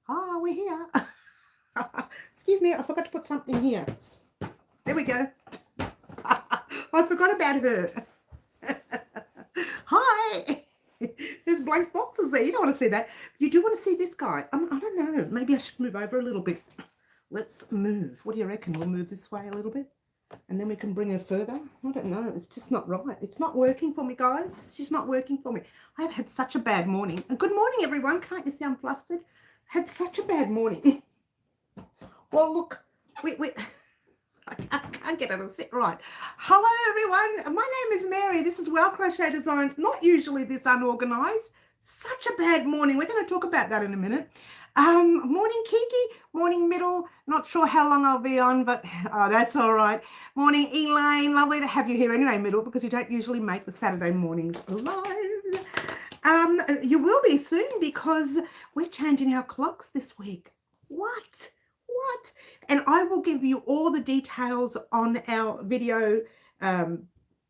Ah, we're here. Excuse me, I forgot to put something here. There we go. I forgot about her. Hi. There's blank boxes there. You don't want to see that. You do want to see this guy. I don't know. Maybe I should move over a little bit. Let's move. What do you reckon? We'll move this way a little bit. And then we can bring her further. I don't know. It's just not right. It's not working for me, guys. She's not working for me. I've had such a bad morning. And good morning, everyone. Can't you see I'm flustered? Had such a bad morning. Well, look. I can't get her to sit right. Hello, everyone. My name is Mary. This is Crochet Designs. Not usually this unorganized. Such a bad morning. We're going to talk about that in a minute. Morning, Kiki. Morning, Middle. Not sure how long I'll be on, but that's all right. Morning, Elaine. Lovely to have you here anyway, Middle, because you don't usually make the Saturday mornings live. You will be soon because we're changing our clocks this week. What? And I will give you all the details on our video. I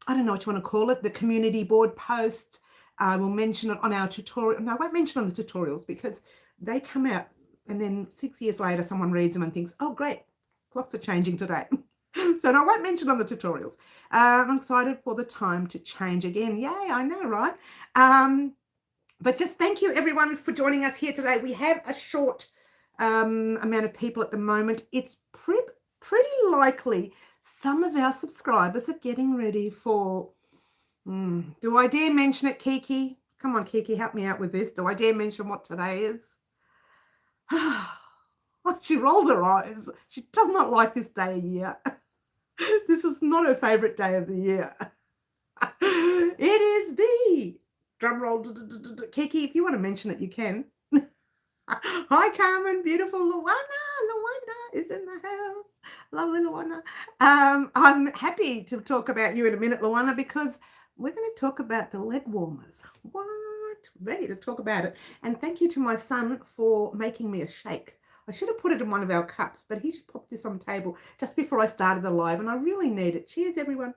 don't know what you want to call it, the community board post. I will mention it on our tutorial. No, I won't mention on the tutorials because they come out and then 6 years later someone reads them and thinks, oh great, clocks are changing today. So no, I won't mention on the tutorials. I'm excited for the time to change again. Yay, I know, right? But just thank you everyone for joining us here today. We have a short amount of people at the moment. It's pretty likely some of our subscribers are getting ready for do I dare mention it, Kiki? Come on, Kiki, help me out with this. Do I dare mention what today is? She rolls her eyes. She does not like this day of year. This is not her favorite day of the year. It is the drum roll. Kiki, if you want to mention it, you can. Hi, Carmen. Beautiful Luana is in the house. Lovely Luana. I'm happy to talk about you in a minute, Luana, because we're going to talk about the leg warmers. What? Ready to talk about it. And thank you to my son for making me a shake. I should have put it in one of our cups, but he just popped this on the table just before I started the live, and I really need it. Cheers, everyone.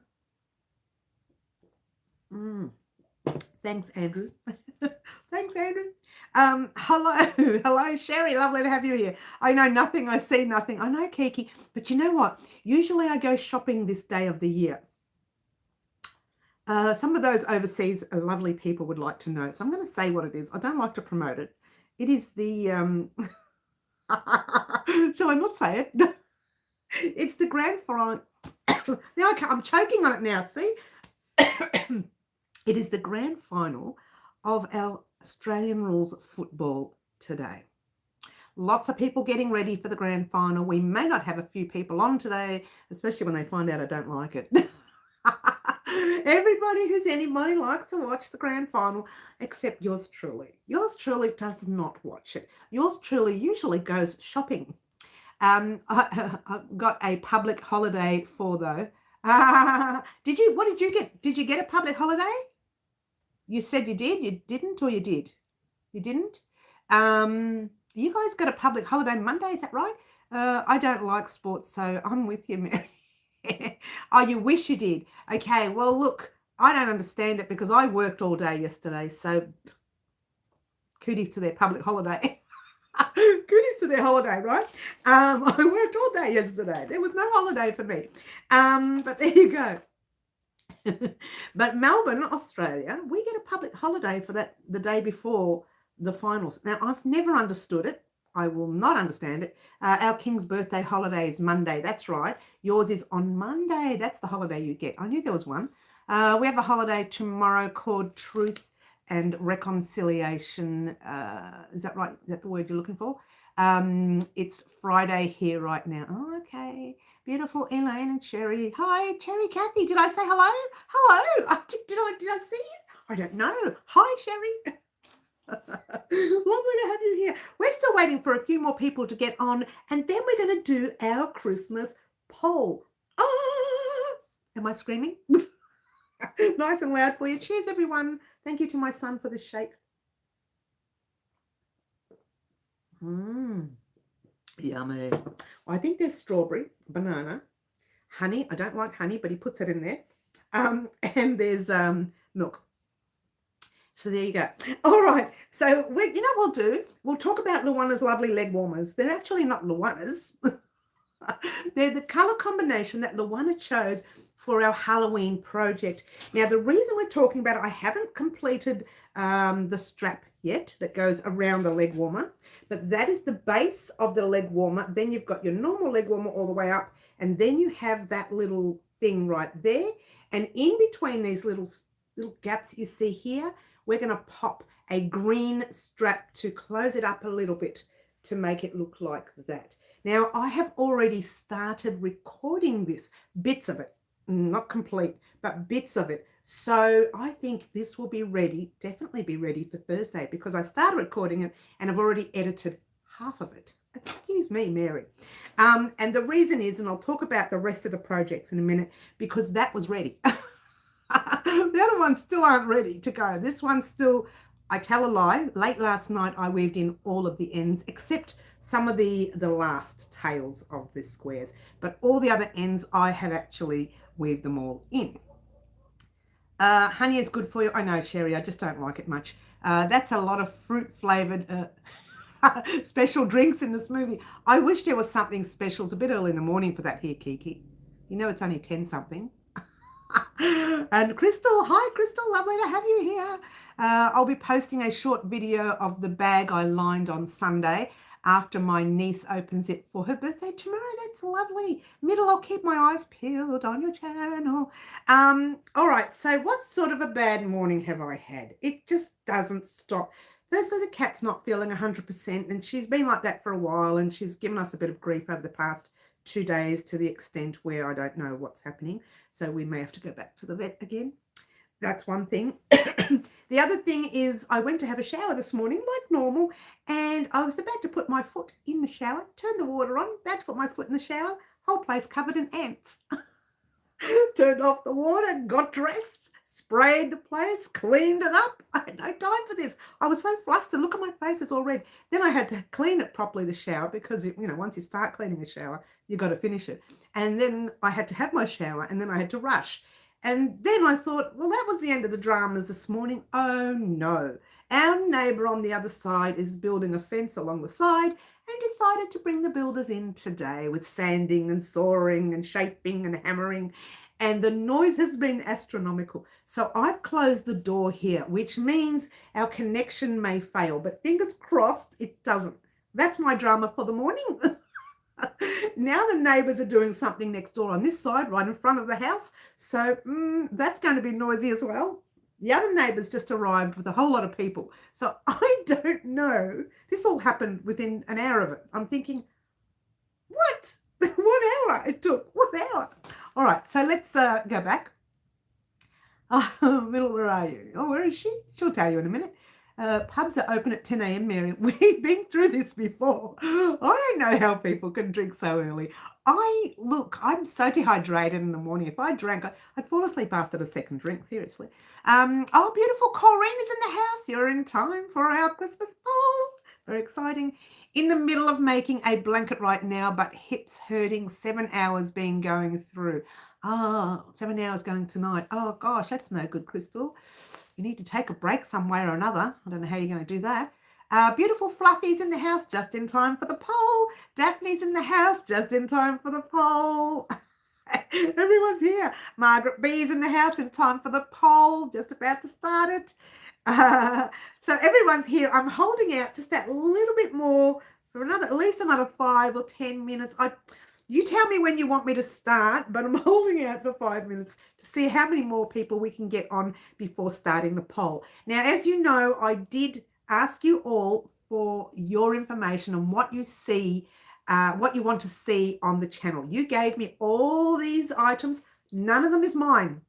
Thanks, Andrew. Thanks, Andrew. Hello, Sherry. Lovely to have you here. I know nothing. I see nothing. I know, Kiki. But you know what? Usually I go shopping this day of the year. Some of those overseas lovely people would like to know. So I'm going to say what it is. I don't like to promote it. It is the... Shall I not say it? It's the grand final. Now I'm choking on it now. See? It is the grand final of our Australian rules football today. Lots of people getting ready for the grand final. We may not have a few people on today, especially when they find out I don't like it. Everybody who's anybody likes to watch the grand final, except yours truly. Yours truly does not watch it. Yours truly usually goes shopping. I got a public holiday for though. Did you? What did you get? Did you get a public holiday? You said you did. You didn't, or you did? You didn't. You guys got a public holiday Monday. Is that right? I don't like sports, so I'm with you, Mary. Oh, you wish you did. Okay, well, look, I don't understand it because I worked all day yesterday, so kudos to their public holiday. Kudos to their holiday, right? I worked all day yesterday. There was no holiday for me. But there you go. But Melbourne, Australia, we get a public holiday for that the day before the finals. Now, I've never understood it. I will not understand it. Our King's birthday holiday is Monday. That's right. Yours is on Monday. That's the holiday you get. I knew there was one. We have a holiday tomorrow called Truth and Reconciliation. Is that right? Is that the word you're looking for? It's Friday here right now. Oh, okay. Beautiful Elaine and Cherry. Hi, Cherry Kathy. Did I say hello? Hello. Did I see you? I don't know. Hi, Cherry. Lovely to have you here. We're still waiting for a few more people to get on, and then we're going to do our Christmas poll. Ah! Am I screaming? Nice and loud for you. Cheers, everyone. Thank you to my son for the shake. Yummy. I think there's strawberry, banana, honey. I don't like honey, but he puts it in there. And there's milk. So there you go. All right. So you know what we'll do? We'll talk about Luana's lovely leg warmers. They're actually not Luana's. They're the color combination that Luana chose for our Halloween project. Now, the reason we're talking about it, I haven't completed the strap yet that goes around the leg warmer, but that is the base of the leg warmer. Then you've got your normal leg warmer all the way up, and then you have that little thing right there. And in between these little gaps you see here, we're going to pop a green strap to close it up a little bit to make it look like that. Now, I have already started recording this, bits of it, not complete, but bits of it. So I think this will be ready, definitely be ready for Thursday, because I started recording it and I've already edited half of it. Excuse me, Mary. And the reason is, and I'll talk about the rest of the projects in a minute, because that was ready. The other ones still aren't ready to go. This one's still, I tell a lie, late last night I weaved in all of the ends except some of the last tails of the squares, but all the other ends I have actually weaved them all in. Honey is good for you. I know, Sherry, I just don't like it much. That's a lot of fruit flavored special drinks in the smoothie. I wish there was something special. It's a bit early in the morning for that here, Kiki. You know it's only 10 something. And Crystal, hi Crystal, lovely to have you here. I'll be posting a short video of the bag I lined on Sunday after my niece opens it for her birthday tomorrow. That's lovely. Middle, I'll keep my eyes peeled on your channel. All right, so what sort of a bad morning have I had? It just doesn't stop. Firstly, the cat's not feeling 100%, and she's been like that for a while, and she's given us a bit of grief over the past 2 days to the extent where I don't know what's happening. So we may have to go back to the vet again. That's one thing. The other thing is I went to have a shower this morning like normal, and I was about to put my foot in the shower, turned the water on, about to put my foot in the shower, whole place covered in ants. Turned off the water, got dressed, sprayed the place, cleaned it up. I had no time for this. I was so flustered. Look at my face, it's all red. Then I had to clean it properly, the shower, because, you know, once you start cleaning a shower, you've got to finish it. And then I had to have my shower, and then I had to rush. And then I thought, well, that was the end of the dramas this morning. Oh, no. Our neighbour on the other side is building a fence along the side and decided to bring the builders in today with sanding and sawing and shaping and hammering. And the noise has been astronomical. So I've closed the door here, which means our connection may fail. But fingers crossed it doesn't. That's my drama for the morning. Now the neighbours are doing something next door on this side, right in front of the house. So that's going to be noisy as well. The other neighbours just arrived with a whole lot of people. So I don't know. This all happened within an hour of it. I'm thinking, what? 1 hour it took. 1 hour. All right, so let's go back. Oh, Middle, where are you? Oh, where is she? She'll tell you in a minute. Pubs are open at 10 a.m, Mary. We've been through this before. I don't know how people can drink so early. I'm so dehydrated in the morning. If I drank, I'd fall asleep after the second drink, seriously. Oh, beautiful Corrine is in the house. You're in time for our Christmas ball. Very exciting. In the middle of making a blanket right now, but hips hurting, 7 hours being going through. 7 hours going tonight. Oh, gosh, that's no good, Crystal. You need to take a break some way or another. I don't know how you're going to do that. Beautiful Fluffy's in the house, just in time for the poll. Daphne's in the house, just in time for the poll. Everyone's here. Margaret B's in the house, in time for the poll. Just about to start it. So everyone's here. I'm holding out just that little bit more for at least another 5 or 10 minutes. You tell me when you want me to start, but I'm holding out for 5 minutes to see how many more people we can get on before starting the poll. Now, as you know, I did ask you all for your information on what you see, what you want to see on the channel. You gave me all these items. None of them is mine.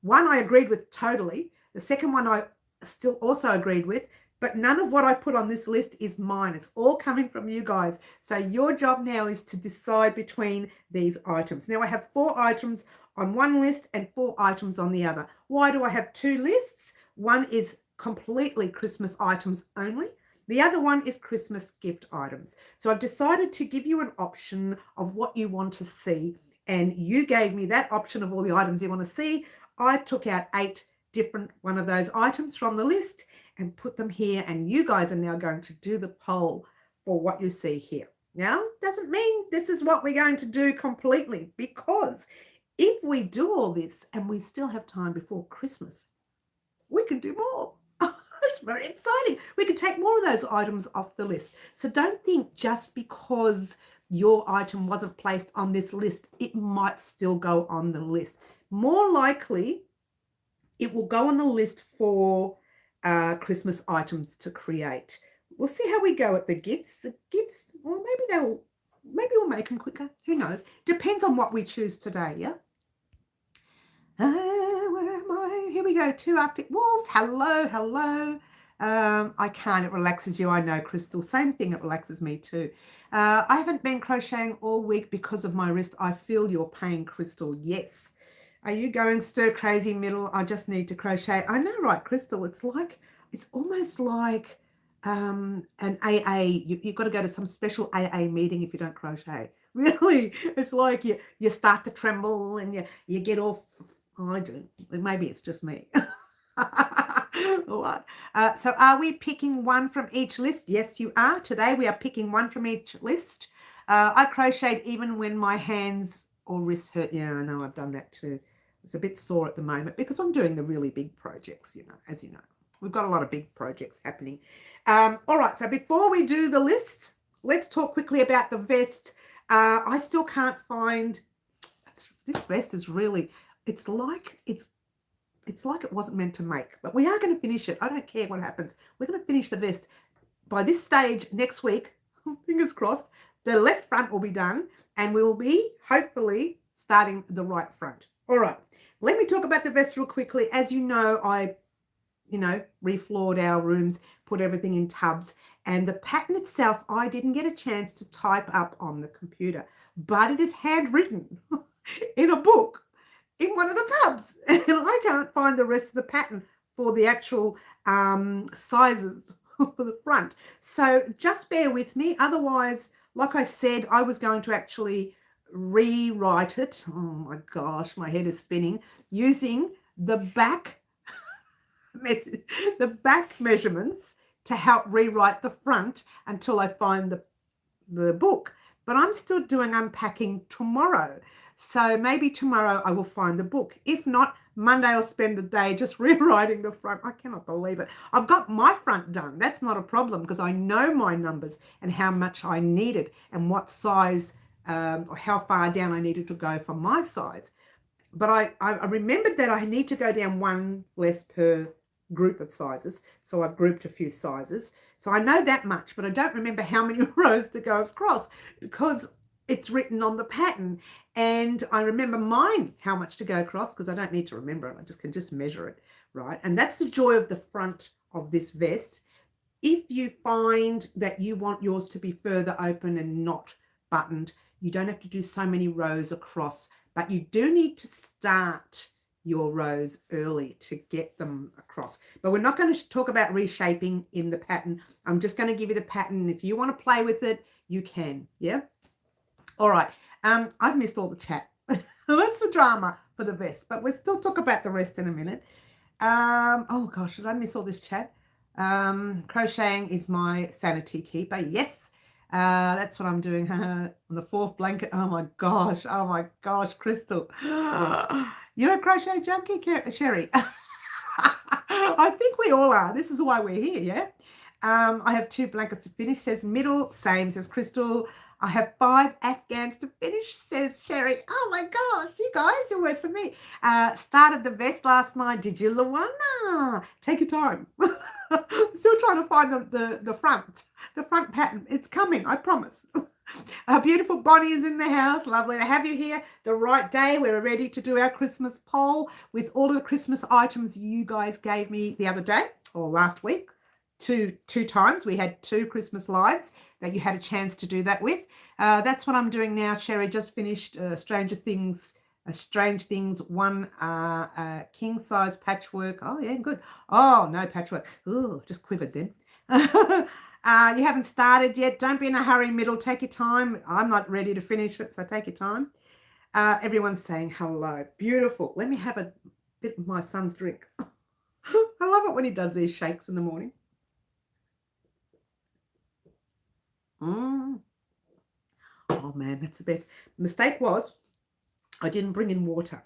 One I agreed with totally. The second one I still also agreed with. But none of what I put on this list is mine. It's all coming from you guys. So your job now is to decide between these items. Now I have 4 items on one list and 4 items on the other. Why do I have 2 lists? One is completely Christmas items only. The other one is Christmas gift items. So I've decided to give you an option of what you want to see. And you gave me that option of all the items you want to see. I took out 8 different one of those items from the list and put them here. And you guys are now going to do the poll for what you see here. Now, doesn't mean this is what we're going to do completely, because if we do all this and we still have time before Christmas, we can do more. It's very exciting. We can take more of those items off the list. So don't think just because your item wasn't placed on this list, it might still go on the list. More likely, it will go on the list for Christmas items to create. We'll see how we go at the gifts. The gifts, well, maybe we'll make them quicker. Who knows? Depends on what we choose today, yeah? Where am I? Here we go. 2 Arctic wolves. Hello, hello. I can't. It relaxes you. I know, Crystal. Same thing. It relaxes me too. I haven't been crocheting all week because of my wrist. I feel your pain, Crystal. Yes. Are you going stir crazy middle? I just need to crochet. I know, right, Crystal? It's almost like an AA. You've got to go to some special AA meeting if you don't crochet. Really, it's like you start to tremble and you get off. Oh, I do. Maybe it's just me. What? So are we picking one from each list? Yes, you are. Today we are picking one from each list. I crocheted even when my hands or wrists hurt. Yeah, I know, I've done that too. It's a bit sore at the moment because I'm doing the really big projects, as you know. We've got a lot of big projects happening. All right, so before we do the list, let's talk quickly about the vest. I still can't find, this vest is really, it's like it wasn't meant to make, but we are going to finish it. I don't care what happens. We're going to finish the vest. By this stage next week, fingers crossed, the left front will be done and we will be hopefully starting the right front. All right, let me talk about the vest real quickly. As you know, I refloored our rooms, put everything in tubs, and the pattern itself, I didn't get a chance to type up on the computer, but it is handwritten in a book in one of the tubs, and I can't find the rest of the pattern for the actual sizes for the front. So just bear with me. Otherwise, like I said, I was going to actually rewrite it. Oh my gosh, my head is spinning, using the back measurements to help rewrite the front until I find the book. But I'm still doing unpacking tomorrow. So maybe tomorrow I will find the book. If not, Monday I'll spend the day just rewriting the front. I cannot believe it. I've got my front done. That's not a problem because I know my numbers and how much I needed and what size or how far down I needed to go for my size. But I remembered that I need to go down one less per group of sizes. So I've grouped a few sizes. So I know that much, but I don't remember how many rows to go across because it's written on the pattern. And I remember mine, how much to go across, because I don't need to remember it. I can just measure it, right? And that's the joy of the front of this vest. If you find that you want yours to be further open and not buttoned, you don't have to do so many rows across, but you do need to start your rows early to get them across. But we're not going to talk about reshaping in the pattern. I'm just going to give you the pattern. If you want to play with it, you can. Yeah. All right. I've missed all the chat. That's the drama for the vest, but we'll still talk about the rest in a minute. Oh gosh, did I miss all this chat? Crocheting is my sanity keeper. Yes. That's what I'm doing on the 4th blanket. Oh my gosh, Crystal. You're a crochet junkie, Sherry. I think we all are. This is why we're here, yeah? I have 2 blankets to finish, says Middle. Same, says Crystal. I have 5 Afghans to finish, says Sherry. Oh my gosh, you guys, you're worse than me. Started the vest last night. Did you, Luana? Take your time. Still trying to find the front pattern. It's coming, I promise. Beautiful Bonnie is in the house. Lovely to have you here. The right day. We're ready to do our Christmas poll with all of the Christmas items you guys gave me the other day or last week. Two times. We had 2 Christmas lives that you had a chance to do that with. That's what I'm doing now. Sherry just finished Strange Things 1 king size patchwork. Oh yeah, good. Oh no, patchwork. Oh, just quivered then. You haven't started yet. Don't be in a hurry, Middle. Take your time. I'm not ready to finish it, so take your time. Everyone's saying hello. Beautiful. Let me have a bit of my son's drink. I love it when he does these shakes in the morning. Oh man, that's the best. Mistake was I didn't bring in water.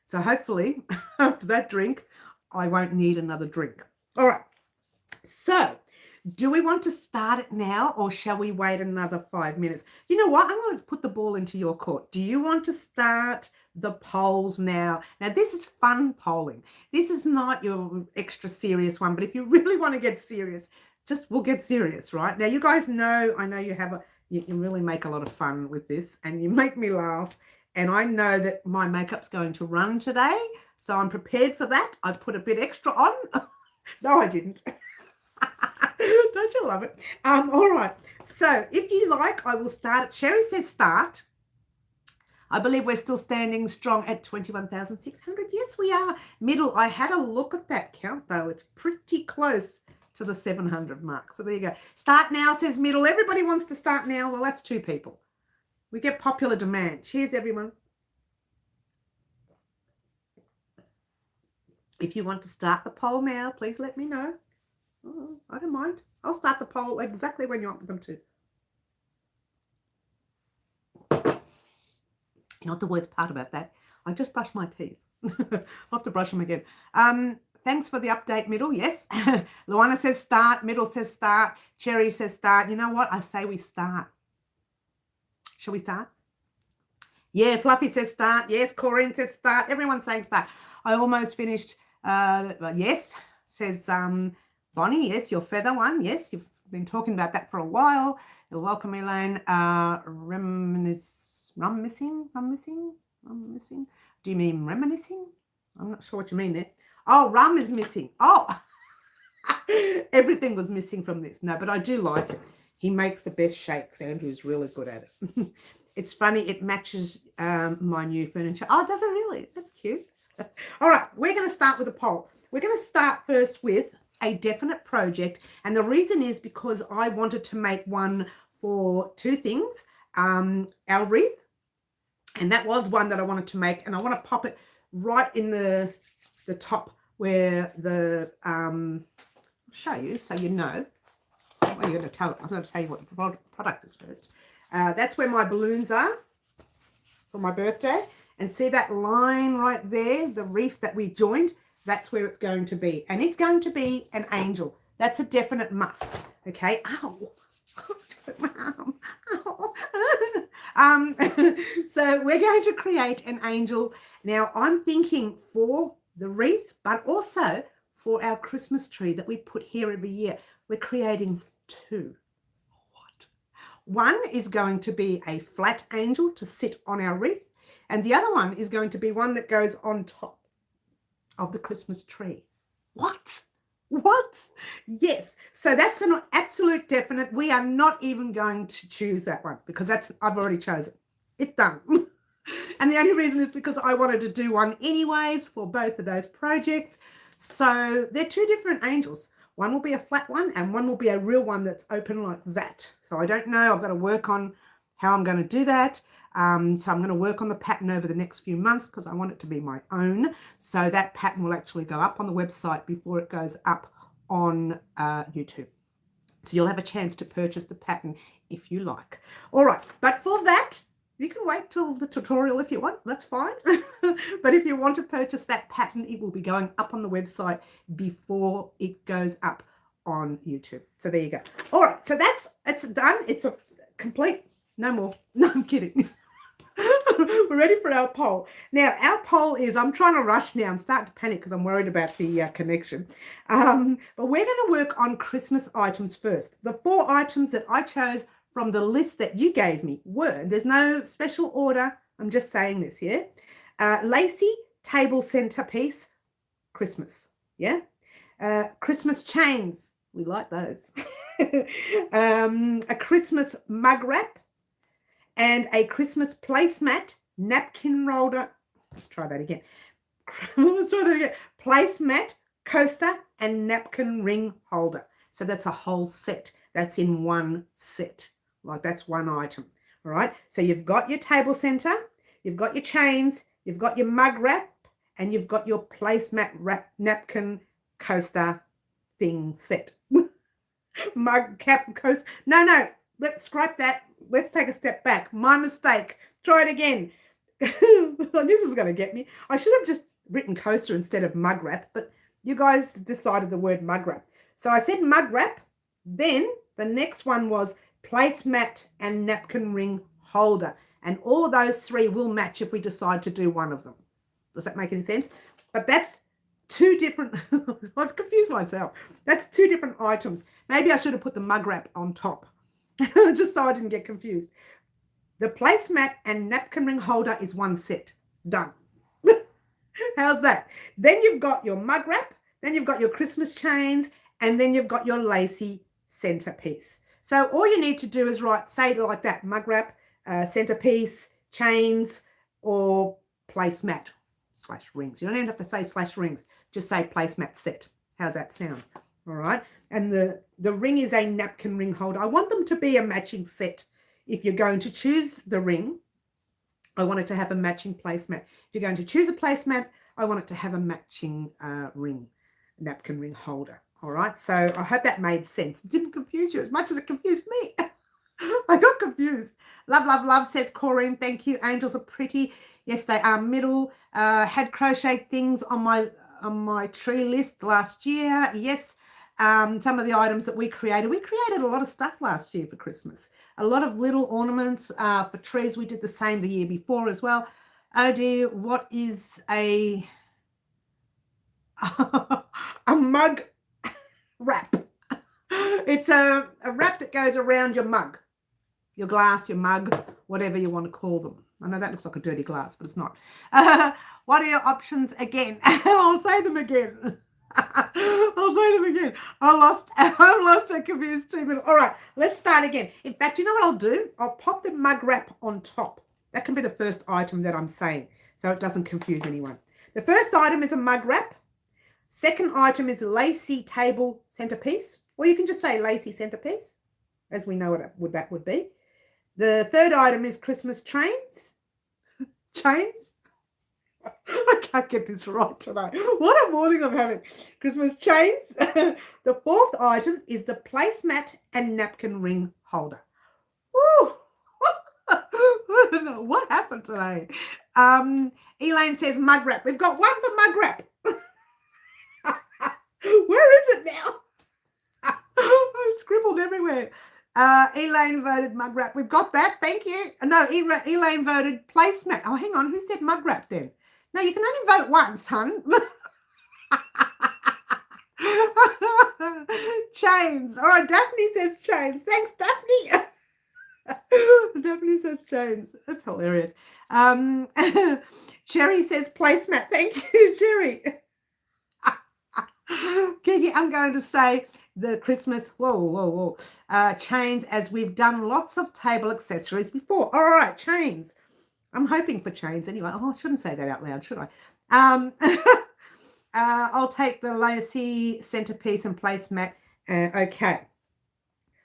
So hopefully after that drink, I won't need another drink. All right. So do we want to start it now or shall we wait another 5 minutes? You know what? I'm going to put the ball into your court. Do you want to start the polls now? Now, this is fun polling. This is not your extra serious one, but if you really want to get serious, we'll get serious, right? Now, you guys know, I know you have you really make a lot of fun with this and you make me laugh. And I know that my makeup's going to run today, so I'm prepared for that. I put a bit extra on. No, I didn't. Don't you love it? All right. So if you like, I will start. Sherry says start. I believe we're still standing strong at 21,600. Yes, we are. Middle. I had a look at that count, though. It's pretty close to the 700 mark. So there you go. Start now, says middle. Everybody wants to start now. Well, that's 2 people. We get popular demand. Cheers, everyone. If you want to start the poll now, please let me know. Oh, I don't mind. I'll start the poll exactly when you want them to. You know what the worst part about that? I just brushed my teeth. I'll have to brush them again. Thanks for the update, Middle. Yes. Luana says start. Middle says start. Cherry says start. You know what? I say we start. Shall we start? Yeah, Fluffy says start. Yes, Corinne says start. Everyone's saying start. I almost finished. Yes, says Bonnie. Yes, your feather one. Yes, you've been talking about that for a while. You're welcome, Elaine. Reminiscing? Do you mean reminiscing? I'm not sure what you mean there. Oh, rum is missing. Oh, everything was missing from this. No, but I do like it. He makes the best shakes. Andrew's really good at it. It's funny. It matches my new furniture. Oh, does it really? That's cute. All right. We're going to start with a poll. We're going to start first with a definite project. And the reason is because I wanted to make one for 2 things. Our wreath. And that was one that I wanted to make. And I want to pop it right in the top where the, I'll show you so you know. Well, you're going to tell it. I'm going to tell you what the product is first. That's where my balloons are for my birthday. And see that line right there, the wreath that we joined? That's where it's going to be. And it's going to be an angel. That's a definite must. Okay. Ow. So we're going to create an angel. Now, I'm thinking for the wreath, but also for our Christmas tree that we put here every year. We're creating 2. What? One is going to be a flat angel to sit on our wreath, and the other one is going to be one that goes on top of the Christmas tree. What? Yes. So that's an absolute definite. We are not even going to choose that one because I've already chosen. It's done. And the only reason is because I wanted to do one anyways for both of those projects. So they're 2 different angels. One will be a flat one and one will be a real one that's open like that. So I don't know. I've got to work on how I'm going to do that. So I'm going to work on the pattern over the next few months because I want it to be my own. So that pattern will actually go up on the website before it goes up on YouTube. So you'll have a chance to purchase the pattern if you like. All right. But for that, you can wait till the tutorial if you want. That's fine. But if you want to purchase that pattern, it will be going up on the website before it goes up on YouTube. So there you go. All right. So it's done. It's a complete. No more. No, I'm kidding. We're ready for our poll. Now, our poll is, I'm trying to rush now. I'm starting to panic because I'm worried about the connection. But we're going to work on Christmas items first. The 4 items that I chose from the list that you gave me were, there's no special order. I'm just saying this, yeah? Lacy table centerpiece, Christmas, yeah? Christmas chains. We like those. A Christmas mug wrap. And a Christmas placemat, napkin holder. Let's try that again. Placemat, coaster, and napkin ring holder. So that's a whole set. That's in one set. Like that's one item. All right. So you've got your table center, you've got your chains, you've got your mug wrap, and you've got your placemat wrap napkin coaster thing set. Mug, cap, coaster. No, let's scrap that. Let's take a step back. My mistake. Try it again. This is going to get me. I should have just written coaster instead of mug wrap, but you guys decided the word mug wrap. So I said mug wrap. Then the next one was placemat and napkin ring holder. And all of those three will match if we decide to do one of them. Does that make any sense? But that's two different, I've confused myself. That's two different items. Maybe I should have put the mug wrap on top, just so I didn't get confused. The placemat and napkin ring holder is one set. Done. How's that? Then you've got your mug wrap, then you've got your Christmas chains, and then you've got your lacy centerpiece. So all you need to do is say it like that: mug wrap, centerpiece, chains, or placemat / rings. You don't even have to say / rings. Just say placemat set. How's that sound? All right. And the ring is a napkin ring holder. I want them to be a matching set. If you're going to choose the ring, I want it to have a matching placemat. If you're going to choose a placemat, I want it to have a matching napkin ring holder. All right. So I hope that made sense. It didn't confuse you as much as it confused me. I got confused. Love, love, love, says Corinne. Thank you. Angels are pretty. Yes, they are. Middle. Had crochet things on my tree list last year. Yes. Some of the items that we created a lot of stuff last year for Christmas. A lot of little ornaments for trees. We did the same the year before as well. Oh dear, what is a mug wrap? It's a wrap that goes around your mug, your glass, your mug, whatever you want to call them. I know that looks like a dirty glass, but it's not. What are your options again? I'll say them again. I'll say them again. I'm lost and confused too. But all right, let's start again. In fact, you know what I'll do? I'll pop the mug wrap on top. That can be the first item that I'm saying, so it doesn't confuse anyone. The first item is a mug wrap. Second item is lacy table centerpiece, or you can just say lacy centerpiece, as we know what that would be. The third item is Christmas chains. Chains? I can't get this right tonight. What a morning I'm having. Christmas chains. The fourth item is the placemat and napkin ring holder. Ooh. I don't know what happened today. Elaine says mug wrap. We've got one for mug wrap. Where is it now? I've scribbled everywhere. Elaine voted mug wrap. We've got that. Thank you. No, Elaine voted placemat. Oh, hang on. Who said mug wrap then? No, you can only vote once, hun. Chains. All right, Daphne says chains. Thanks, Daphne. Daphne says chains. That's hilarious. Sherry says placemat. Thank you, Sherry. Kiki, I'm going to say the Christmas, chains, as we've done lots of table accessories before. All right, chains. I'm hoping for chains anyway. Oh, I shouldn't say that out loud, should I? I'll take the lacy centerpiece and placemat. Okay.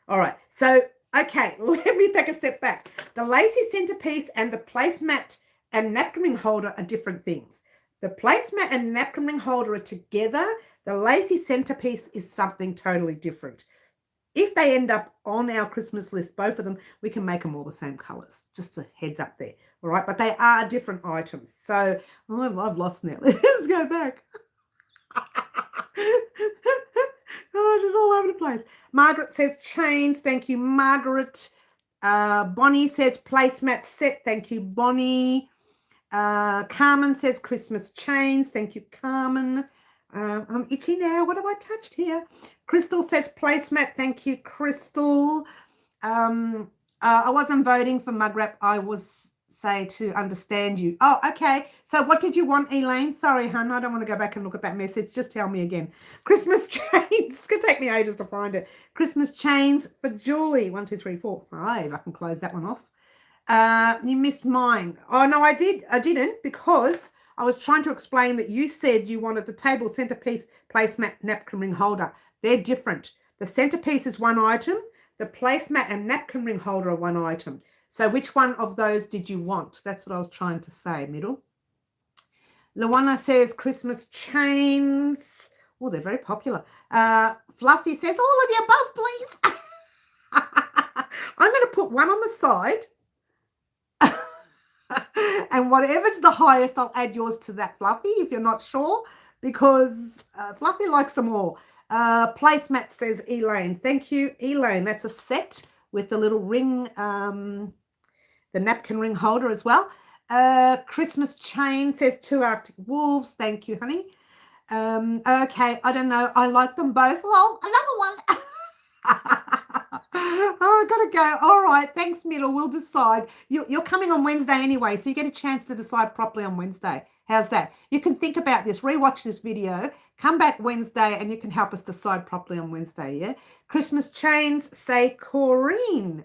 All right. So, okay, let me take a step back. The lacy centerpiece and the placemat and napkin ring holder are different things. The placemat and napkin ring holder are together. The lacy centerpiece is something totally different. If they end up on our Christmas list, both of them, we can make them all the same colors. Just a heads up there. All right. But they are different items. So I've lost now. Let's go back. Oh, just all over the place. Margaret says chains. Thank you, Margaret. Bonnie says placemat set. Thank you, Bonnie. Carmen says Christmas chains. Thank you, Carmen. I'm itchy now. What have I touched here? Crystal says placemat. Thank you, Crystal. I wasn't voting for mug wrap. I was say to understand you. Oh, okay. So what did you want, Elaine? Sorry, hun. I don't want to go back and look at that message. Just tell me again. Christmas chains. It's going to take me ages to find it. Christmas chains for Julie. 1, 2, 3, 4, 5. I can close that one off. You missed mine. Oh, no, I did. I didn't, because I was trying to explain that you said you wanted the table centerpiece, placemat, napkin ring holder. They're different. The centerpiece is one item. The placemat and napkin ring holder are one item. So which one of those did you want? That's what I was trying to say, Middle. Luana says Christmas chains. Oh, they're very popular. Fluffy says, all of the above, please. I'm going to put one on the side. And whatever's the highest, I'll add yours to that, Fluffy, if you're not sure, because Fluffy likes them all. Placemat says Elaine. Thank you, Elaine. That's a set with the little ring, the napkin ring holder as well. Christmas Chain says 2 Arctic Wolves. Thank you, honey. Okay, I don't know. I like them both. Well, another one. Oh, I gotta go. All right, thanks, Myrtle. We'll decide. You're coming on Wednesday anyway, so you get a chance to decide properly on Wednesday. How's that? You can think about this, rewatch this video, come back Wednesday, and you can help us decide properly on Wednesday, yeah? Christmas Chains say Corrine.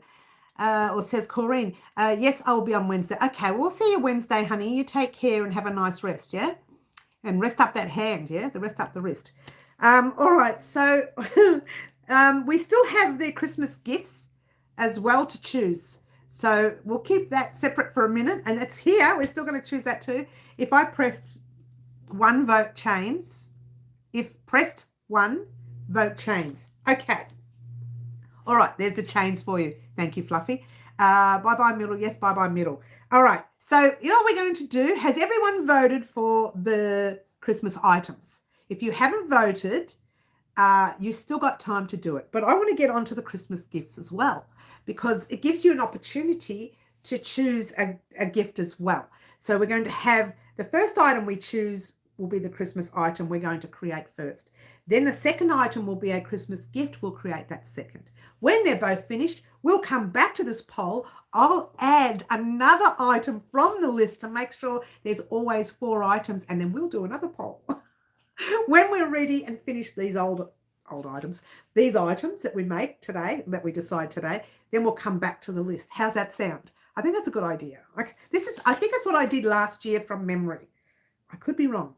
Or says Corrine, yes, I will be on Wednesday. Okay, we'll see you Wednesday, honey. You take care and have a nice rest, yeah? And rest up that hand, yeah? The rest up the wrist. All right, so we still have the Christmas gifts as well to choose. So we'll keep that separate for a minute. And it's here. We're still going to choose that too. If I pressed 1, vote chains. If pressed 1, vote chains. Okay. All right, there's the chains for you. Thank you, Fluffy. Bye-bye, Middle. Yes, bye-bye, Middle. All right, so you know what we're going to do? Has everyone voted for the Christmas items? If you haven't voted, you've still got time to do it. But I want to get onto the Christmas gifts as well, because it gives you an opportunity to choose a gift as well. So we're going to have the first item we choose will be the Christmas item we're going to create first. Then the second item will be a Christmas gift. We'll create that second. When they're both finished, we'll come back to this poll. I'll add another item from the list to make sure there's always 4 items, and then we'll do another poll. When we're ready and finish these old items, these items that we make today, that we decide today, then we'll come back to the list. How's that sound? I think that's a good idea. Okay, I think that's what I did last year from memory. I could be wrong.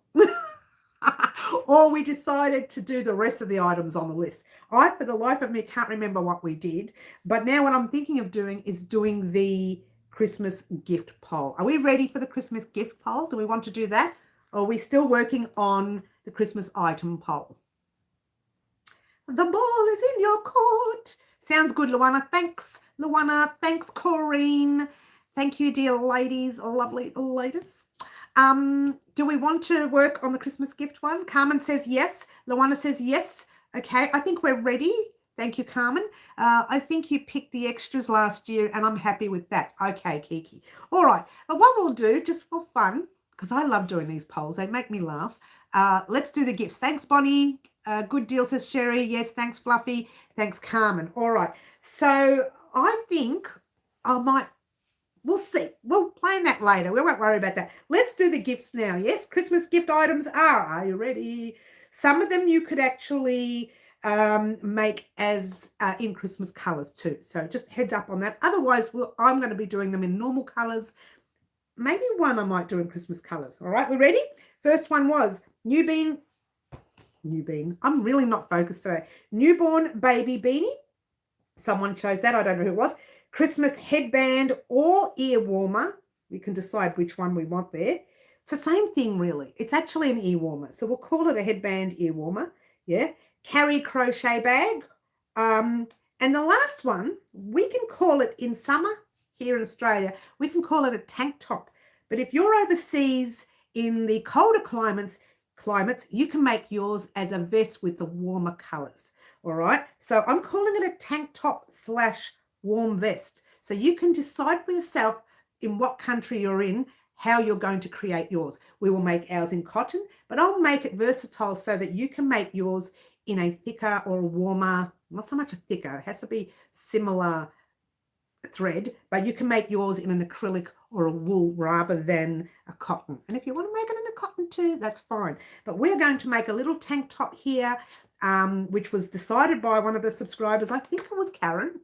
Or we decided to do the rest of the items on the list. I, for the life of me, can't remember what we did. But now what I'm thinking of doing is doing the Christmas gift poll. Are we ready for the Christmas gift poll? Do we want to do that? Or are we still working on the Christmas item poll? The ball is in your court. Sounds good, Luana. Thanks, Luana. Thanks, Corrine. Thank you, dear ladies, lovely ladies. Do we want to work on the Christmas gift one? Carmen says yes. Luana says yes. Okay, I think we're ready. Thank you, Carmen. I think you picked the extras last year, and I'm happy with that. Okay, Kiki. All right, but what we'll do, just for fun, because I love doing these polls. They make me laugh. Let's do the gifts. Thanks, Bonnie. Good deal, says Sherry. Yes, thanks, Fluffy. Thanks, Carmen. All right. So I think I might, we'll see. We'll plan that later. We won't worry about that. Let's do the gifts now. Yes, Christmas gift items are you ready? Some of them you could actually make as in Christmas colors too. So just heads up on that. Otherwise, I'm going to be doing them in normal colors. Maybe one I might do in Christmas colors. All right, we ready? First one was New Bean. I'm really not focused today. Newborn baby beanie. Someone chose that. I don't know who it was. Christmas headband or ear warmer. We can decide which one we want there. It's the same thing, really. It's actually an ear warmer. So we'll call it a headband ear warmer. Yeah. Carry crochet bag. And the last one, we can call it in summer here in Australia, we can call it a tank top. But if you're overseas in the colder climates, you can make yours as a vest with the warmer colors. All right. So I'm calling it a tank top / warm vest. So you can decide for yourself in what country you're in, how you're going to create yours. We will make ours in cotton, but I'll make it versatile so that you can make yours in a thicker or a warmer, not so much a thicker, it has to be similar thread, but you can make yours in an acrylic or a wool rather than a cotton. And if you want to make it in a cotton too, that's fine. But we're going to make a little tank top here, which was decided by one of the subscribers. I think it was Karen.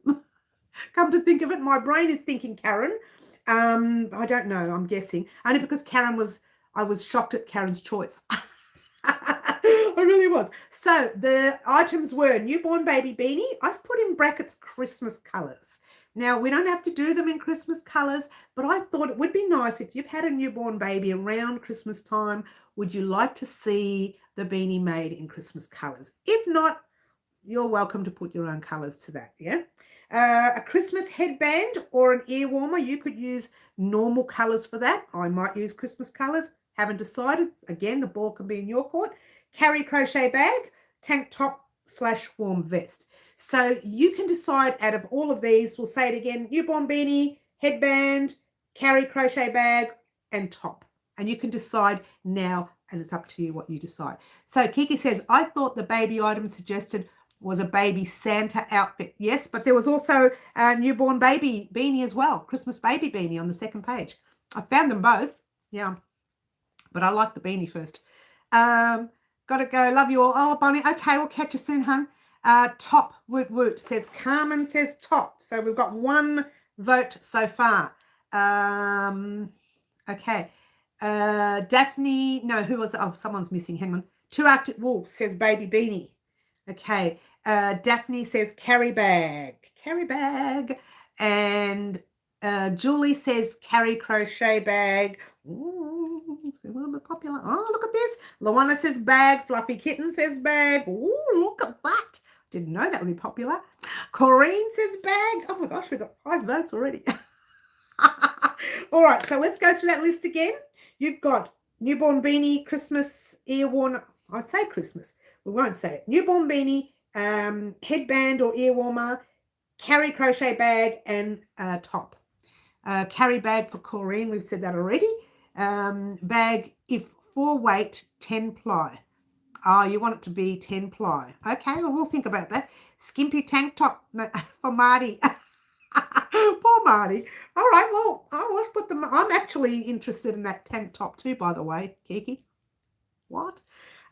Come to think of it, my brain is thinking Karen. I don't know, I'm guessing. Only because I was shocked at Karen's choice. I really was. So the items were newborn baby beanie. I've put in brackets Christmas colors. Now, we don't have to do them in Christmas colors, but I thought it would be nice if you've had a newborn baby around Christmas time. Would you like to see the beanie made in Christmas colours. If not, you're welcome to put your own colours to that, yeah? A Christmas headband or an ear warmer, you could use normal colours for that. I might use Christmas colours. Haven't decided. Again, the ball can be in your court. Carry crochet bag, tank top / warm vest. So you can decide out of all of these. We'll say it again: newborn beanie, headband, carry crochet bag, and top. And you can decide now, and it's up to you what you decide. So Kiki says, I thought the baby item suggested was a baby Santa outfit. Yes, but there was also a newborn baby beanie as well, Christmas baby beanie on the second page. I found them both, yeah, but I like the beanie first. Gotta go, love you all. Oh, Bunny, okay, we'll catch you soon, hun. Top, woot woot, says Carmen, says top. So we've got one vote so far. Okay. Daphne, no, who was it? Oh, someone's missing, hang on. Two Arctic Wolves says baby beanie. Okay. Daphne says carry bag. And Julie says carry crochet bag. Ooh, it's a little bit popular. Oh, look at this. Luana says bag. Fluffy Kitten says bag. Ooh, look at that. Didn't know that would be popular. Corrine says bag. Oh my gosh, we've got 5 votes already. All right, so let's go through that list again. You've got newborn beanie, Christmas ear warmer. I say Christmas. We won't say it. Newborn beanie, headband or ear warmer, carry crochet bag, and top. Carry bag for Corrine. We've said that already. Bag if 4 weight, 10 ply. Oh, you want it to be 10 ply. Okay, well, we'll think about that. Skimpy tank top for Marty. Poor Marty. All right, well, I'll put them. I'm actually interested in that tank top too, by the way, Kiki. What?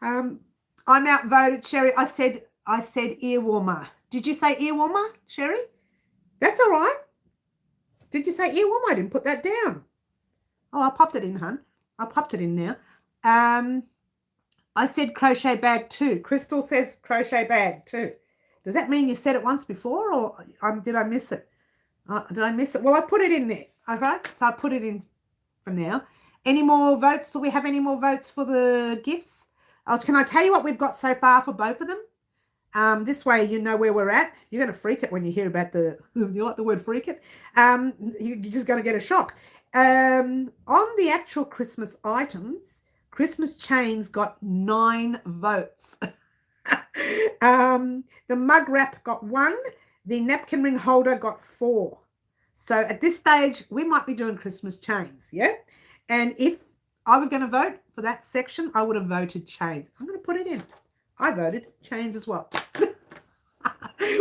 I'm outvoted, Sherry. I said ear warmer. Did you say ear warmer, Sherry? That's all right. Did you say ear warmer? I didn't put that down. Oh, I popped it in, hun. I popped it in now. I said crochet bag too. Crystal says crochet bag too. Does that mean you said it once before, or did I miss it? Did I miss it? Well, I put it in there. All right, so I put it in for now. Any more votes? Do we have any more votes for the gifts? Can I tell you what we've got so far for both of them? This way you know where we're at. You're going to freak it when you hear about you like the word freak it? You're just going to get a shock. On the actual Christmas items, Christmas chains got 9 votes. The mug wrap got 1. The napkin ring holder got 4. So at this stage, we might be doing Christmas chains, yeah? And if I was going to vote for that section, I would have voted chains. I'm going to put it in. I voted chains as well.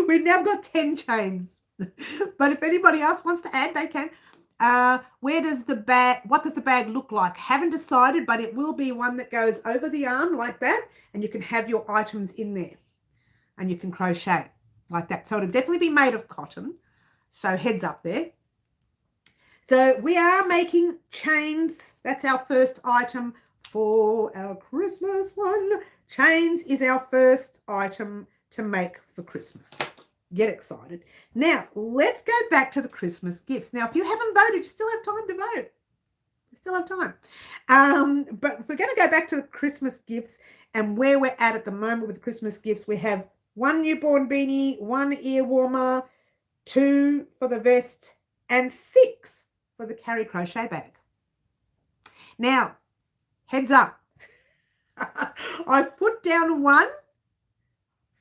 We've now got 10 chains. But if anybody else wants to add, they can. What does the bag look like? Haven't decided, but it will be one that goes over the arm like that, and you can have your items in there, and you can crochet like that. So it'll definitely be made of cotton. So heads up there. So we are making chains. That's our first item for our Christmas one. Chains is our first item to make for Christmas. Get excited. Now, let's go back to the Christmas gifts. Now, if you haven't voted, you still have time to vote. You still have time. But if we're going to go back to the Christmas gifts and where we're at the moment with the Christmas gifts, we have 1 newborn beanie, 1 ear warmer, 2 for the vest, and 6 for the carry crochet bag. Now, heads up. I've put down 1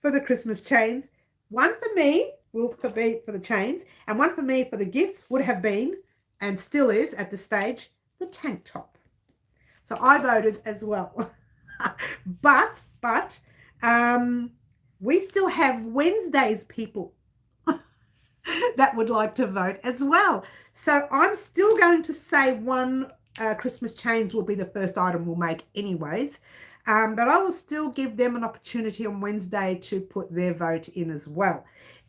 for the Christmas chains. 1 for me will be for the chains, and 1 for me for the gifts would have been, and still is at this stage, the tank top. So I voted as well. but we still have Wednesday's people that would like to vote as well. So I'm still going to say 1 Christmas chains will be the first item we'll make anyways. But I will still give them an opportunity on Wednesday to put their vote in as well.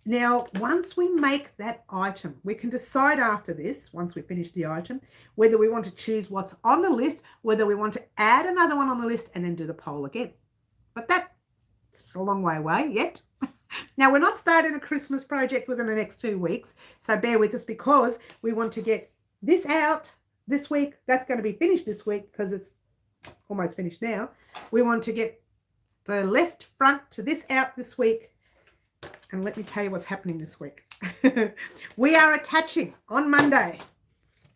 Now, once we make that item, we can decide after this, once we finish the item, whether we want to choose what's on the list, whether we want to add another one on the list and then do the poll again. But that's a long way away yet. Now, we're not starting the Christmas project within the next 2 weeks, so bear with us because we want to get this out this week. That's going to be finished this week because it's almost finished now. We want to get the left front to this out this week. And let me tell you what's happening this week. We are attaching on Monday.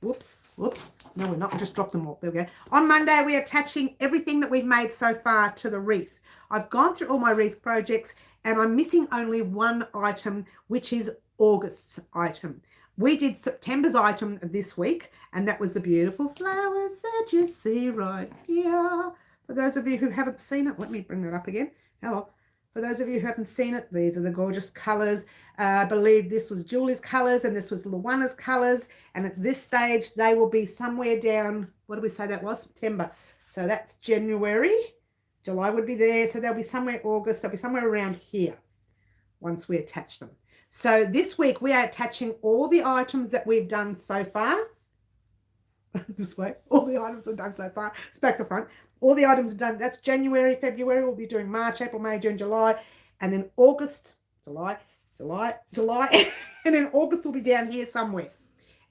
Whoops. No, we're not. I just dropped them all. There we go. On Monday, we're attaching everything that we've made so far to the wreath. I've gone through all my wreath projects and I'm missing only one item, which is August's item. We did September's item this week, and that was the beautiful flowers that you see right here. For those of you who haven't seen it, let me bring that up again. Hello. For those of you who haven't seen it, these are the gorgeous colours. I believe this was Julie's colours and this was Luana's colours. And at this stage, they will be somewhere down, what did we say that was? September. So that's January. July would be there. So they'll be somewhere August. They'll be somewhere around here once we attach them. So this week, we are attaching all the items that we've done so far. This way. All the items are done so far. It's back to front. All the items are done. That's January, February. We'll be doing March, April, May, June, July. And then August, July. And then August will be down here somewhere.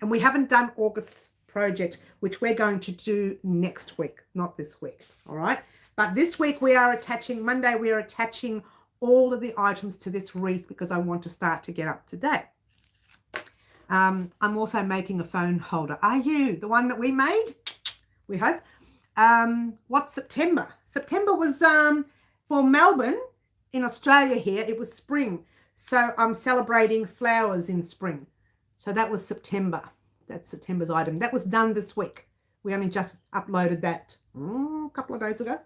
And we haven't done August's project, which we're going to do next week, not this week. All right. But this week we are attaching, Monday, we are attaching all of the items to this wreath because I want to start to get up to date. I'm also making a phone holder. Are you? The one that we made? We hope. What's September? September was for Melbourne in Australia here. It was spring. So I'm celebrating flowers in spring. So that was September. That's September's item. That was done this week. We only just uploaded that a couple of days ago.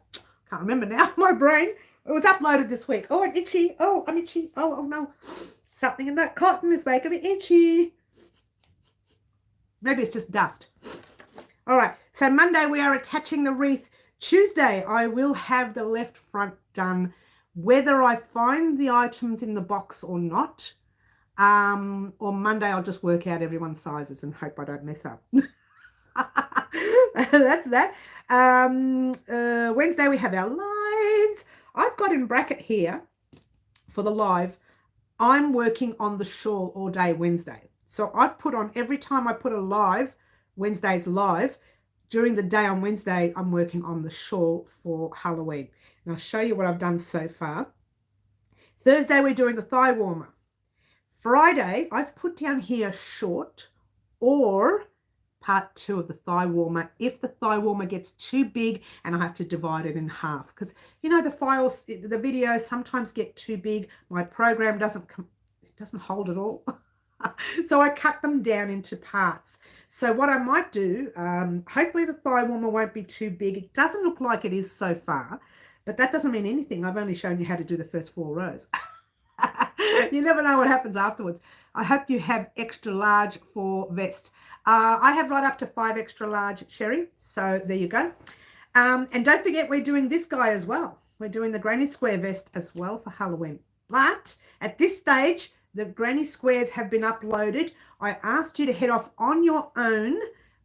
Can't remember now. My brain. It was uploaded this week. Oh, I'm itchy. Oh, I'm itchy. Oh no. Something in that cotton is making me itchy. Maybe it's just dust. All right, so Monday we are attaching the wreath. Tuesday I will have the left front done, whether I find the items in the box or not. Or Monday I'll just work out everyone's sizes and hope I don't mess up. That's that. Wednesday we have our lives. I've got in bracket here for the live, I'm working on the shawl all day Wednesday. So I've put on, every time I put a live, Wednesday's live, during the day on Wednesday, I'm working on the shawl for Halloween. And I'll show you what I've done so far. Thursday, we're doing the thigh warmer. Friday, I've put down here short or part 2 of the thigh warmer if the thigh warmer gets too big and I have to divide it in half. Because, you know, the files, the videos sometimes get too big. My program doesn't hold it all. So I cut them down into parts. So what I might do, hopefully the thigh warmer won't be too big. It doesn't look like it is so far, but that doesn't mean anything. I've only shown you how to do the first 4 rows. You never know what happens afterwards. I hope you have extra large for vest. I have right up to 5 extra large, Sherry. So there you go. And don't forget, we're doing this guy as well. We're doing the granny square vest as well for Halloween. But at this stage, the granny squares have been uploaded. I asked you to head off on your own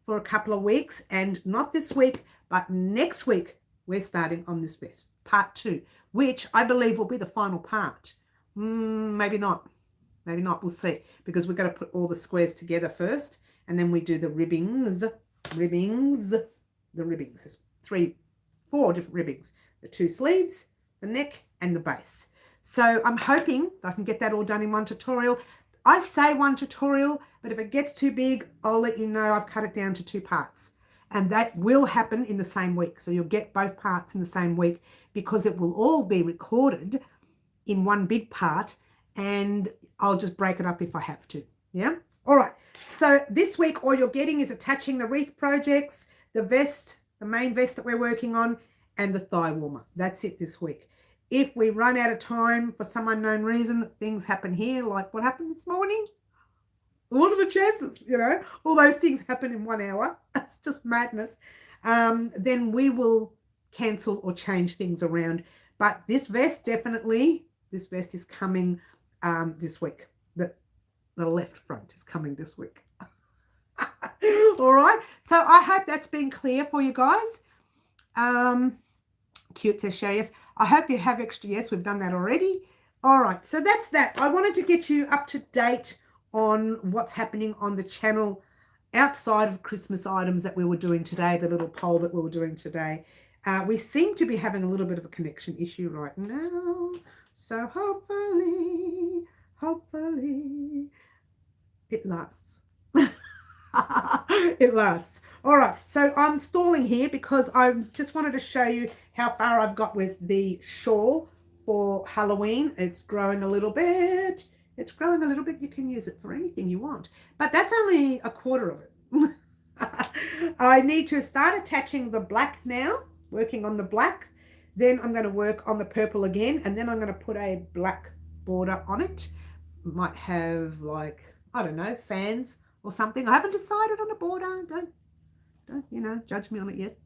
for a couple of weeks, and not this week, but next week, we're starting on this vest, part 2, which I believe will be the final part. Maybe not. Maybe not. We'll see, because we've got to put all the squares together first, and then we do the ribbings. The ribbings. There's 4 different ribbings. The 2 sleeves, the neck, and the base. So I'm hoping I can get that all done in one tutorial. I say one tutorial, but if it gets too big, I'll let you know. I've cut it down to 2 parts. And that will happen in the same week. So you'll get both parts in the same week because it will all be recorded in one big part, and I'll just break it up if I have to. Yeah? All right. So this week, all you're getting is attaching the wreath projects, the vest, the main vest that we're working on, and the thigh warmer. That's it this week. If we run out of time for some unknown reason, things happen here, like what happened this morning. What are the chances, you know? All those things happen in 1 hour. That's just madness. Then we will cancel or change things around. But this vest, definitely, this vest is coming this week. The left front is coming this week. All right. So I hope that's been clear for you guys. Cute says Sherry, yes. I hope you have extra. Yes, we've done that already. All right. So that's that. I wanted to get you up to date on what's happening on the channel outside of Christmas items that we were doing today, the little poll that we were doing today. We seem to be having a little bit of a connection issue right now. So hopefully it lasts. It lasts. All right, so I'm stalling here because I just wanted to show you how far I've got with the shawl for Halloween. It's growing a little bit. It's growing a little bit. You can use it for anything you want, but that's only a quarter of it. I need to start attaching the black now, working on the black. Then I'm going to work on the purple again, and then I'm going to put a black border on it. Might have, like, I don't know, fans or something. I haven't decided on a border. Don't you know, judge me on it yet.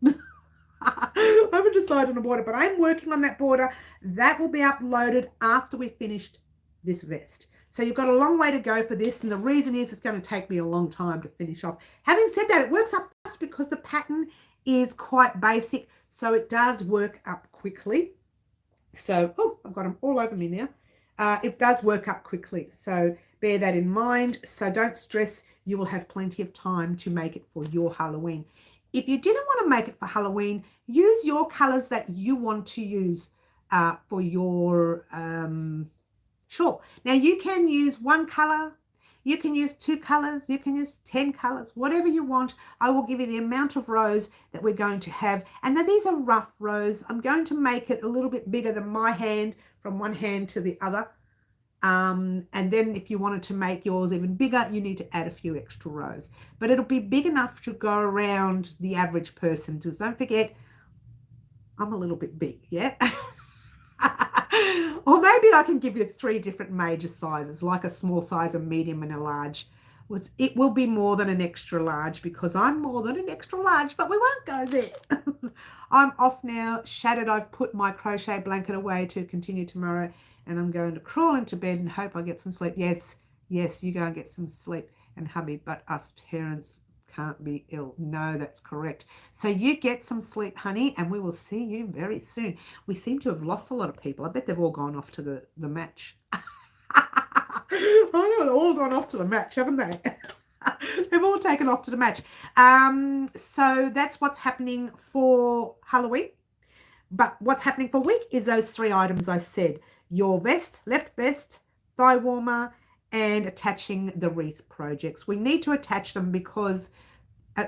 I haven't decided on a border, but I'm working on that border. That will be uploaded after we've finished this vest. So you've got a long way to go for this, and the reason is it's going to take me a long time to finish off. Having said that, it works up fast because the pattern is quite basic, so it does work up quickly. So, oh, I've got them all over me now. It does work up quickly, so bear that in mind. So don't stress, you will have plenty of time to make it for your Halloween. If you didn't want to make it for Halloween, use your colors that you want to use for your shawl. Now you can use one color, you can use 2 colors, you can use 10 colors, whatever you want. I will give you the amount of rows that we're going to have. And now these are rough rows. I'm going to make it a little bit bigger than my hand, from one hand to the other. And then if you wanted to make yours even bigger, you need to add a few extra rows. But it'll be big enough to go around the average person. Just don't forget, I'm a little bit big, yeah? Or maybe I can give you 3 different major sizes, like a small size, a medium, and a large. It will be more than an extra large because I'm more than an extra large, but we won't go there. I'm off now, shattered. I've put my crochet blanket away to continue tomorrow, and I'm going to crawl into bed and hope I get some sleep. Yes, you go and get some sleep, and hubby, but us parents can't be ill. No, that's correct. So you get some sleep, honey, and we will see you very soon. We seem to have lost a lot of people. I bet they've all gone off to the match. I know, they've all gone off to the match, haven't they? They've all taken off to the match. So that's what's happening for Halloween. But what's happening for week is those 3 items I said. Your vest, left vest, thigh warmer, and attaching the wreath projects. We need to attach them because,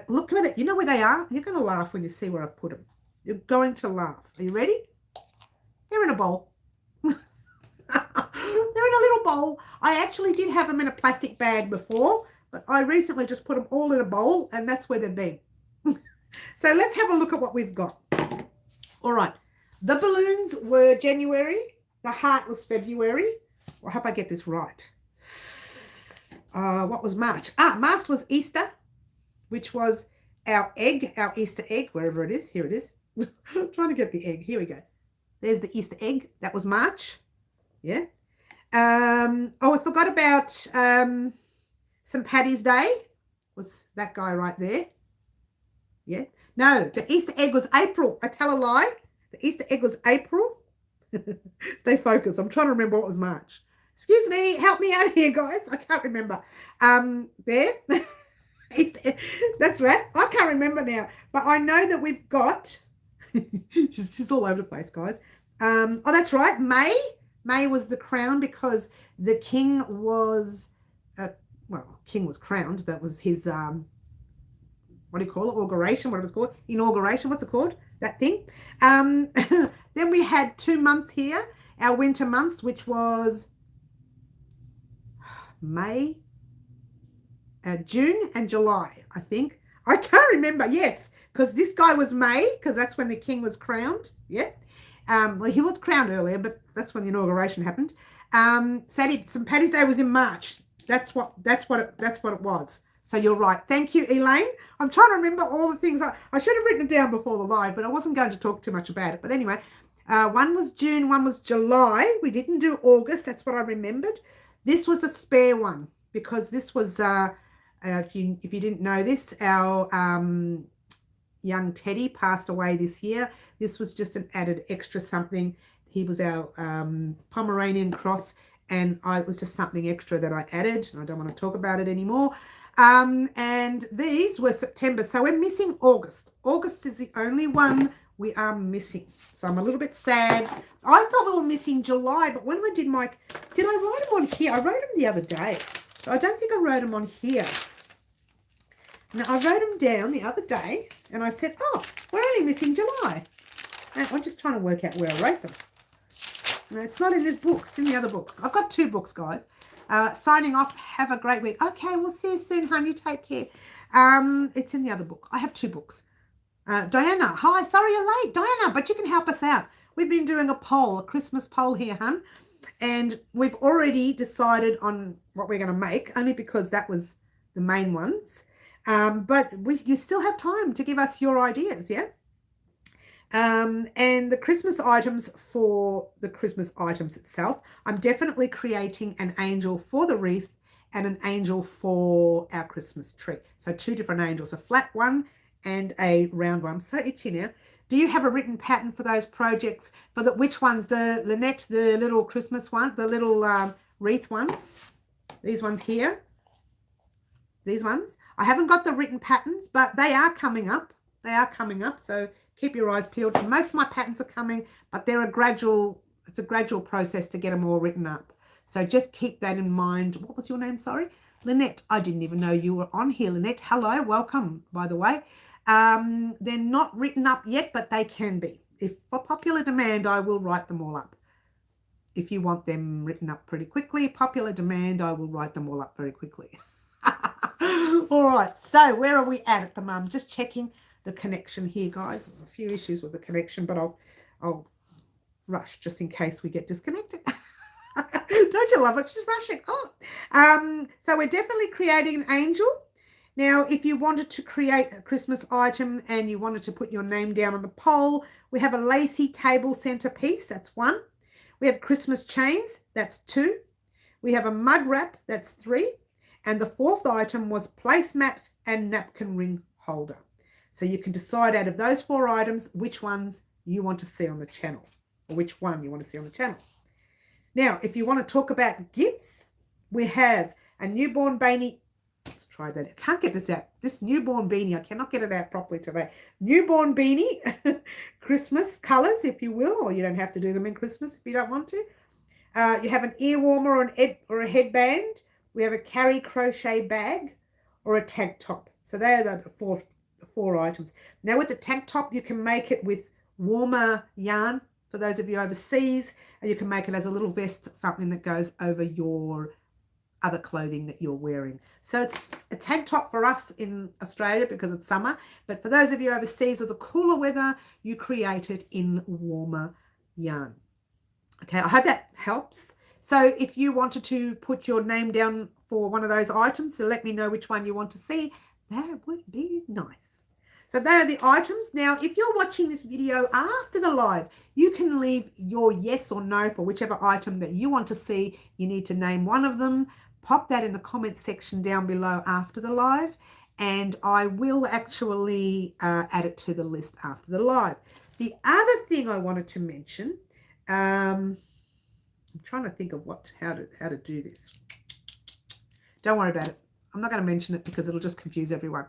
look at it. You know where they are? You're going to laugh when you see where I've put them. You're going to laugh. Are you ready? They're in a bowl. They're in a little bowl. I actually did have them in a plastic bag before, but I recently just put them all in a bowl, and that's where they've been. So let's have a look at what we've got. All right. The balloons were January. The heart was February. I hope I get this right. What was March? March was Easter, which was our egg, our Easter egg, wherever it is. Here it is. I'm trying to get the egg. Here we go. There's the Easter egg. That was March. Yeah. I forgot about St. Paddy's Day. Was that guy right there? Yeah. No, the Easter egg was April. I tell a lie. The Easter egg was April. Stay focused. I'm trying to remember what was March. Excuse me, help me out here, guys. I can't remember. There. That's right. I can't remember now. But I know that we've got... she's all over the place, guys. Oh, that's right. May. May was the crown because the king was... king was crowned. That was his... what do you call it? Inauguration, whatever it's called. Inauguration, what's it called? That thing. Then we had 2 months here. Our winter months, which was... May, June and July, I think. I can't remember, yes, because this guy was May, because that's when the king was crowned. Yeah. Well, he was crowned earlier, but that's when the inauguration happened. St. Paddy's Day was in March. That's what it was. So you're right. Thank you, Elaine. I'm trying to remember all the things. I should have written it down before the live, but I wasn't going to talk too much about it. But anyway, one was June, one was July. We didn't do August. That's what I remembered. This was a spare one because this was, if you didn't know this, our young Teddy passed away this year. This was just an added extra something. He was our Pomeranian cross, and it was just something extra that I added. I don't want to talk about it anymore. And these were September, so we're missing August. August is the only one we are missing. So I'm a little bit sad. I thought we were missing July, but when I did did I write them on here? I wrote them the other day. So I don't think I wrote them on here. Now, I wrote them down the other day, and I said, oh, we're only missing July. And I'm just trying to work out where I wrote them. No, it's not in this book. It's in the other book. I've got 2 books, guys. Signing off. Have a great week. Okay, we'll see you soon, hon. You take care. It's in the other book. I have 2 books. Diana, hi. Sorry you're late, Diana, but you can help us out. We've been doing a poll, a Christmas poll here, hun. And we've already decided on what we're going to make, only because that was the main ones. But you still have time to give us your ideas, yeah? And the Christmas items for the Christmas items itself, I'm definitely creating an angel for the wreath and an angel for our Christmas tree. So 2 different angels, a flat one and a round one. So itchy now. Do you have a written pattern for those projects? For which ones? The Lynette, the little Christmas one, the little wreath ones. These ones here. These ones. I haven't got the written patterns, but they are coming up. They are coming up. So keep your eyes peeled. Most of my patterns are coming, but it's a gradual process to get them all written up. So just keep that in mind. What was your name? Sorry. Lynette. I didn't even know you were on here, Lynette. Hello. Welcome, by the way. They're not written up yet, but they can be. If for popular demand, I will write them all up. If you want them written up pretty quickly, popular demand, I will write them all up very quickly. All right. So where are we at the moment? Just checking the connection here, guys. There's a few issues with the connection, but I'll rush just in case we get disconnected. Don't you love it? Just rushing. Oh, so we're definitely creating an angel. Now, if you wanted to create a Christmas item and you wanted to put your name down on the pole, we have a lacy table centerpiece. That's 1. We have Christmas chains. That's 2. We have a mud wrap. That's 3. And the 4th item was placemat and napkin ring holder. So you can decide out of those 4 items which ones you want to see on the channel, or which one you want to see on the channel. Now, if you want to talk about gifts, we have a newborn beanie. Let's try that. I can't get this out. This newborn beanie, I cannot get it out properly today. Newborn beanie, Christmas colors, if you will, or you don't have to do them in Christmas if you don't want to. You have an ear warmer or a headband. We have a carry crochet bag or a tank top. So they are the 4 items. Now with the tank top, you can make it with warmer yarn for those of you overseas, and you can make it as a little vest, something that goes over your other clothing that you're wearing. So it's a tank top for us in Australia because it's summer, but for those of you overseas or the cooler weather, you create it in warmer yarn. Okay, I hope that helps. So if you wanted to put your name down for one of those items, so let me know which one you want to see. That would be nice. So they are the items. Now, if you're watching this video after the live, you can leave your yes or no for whichever item that you want to see. You need to name one of them. Pop that in the comment section down below after the live, and I will actually add it to the list after the live. The other thing I wanted to mention, I'm trying to think of how to do this. Don't worry about it. I'm not going to mention it because it'll just confuse everyone.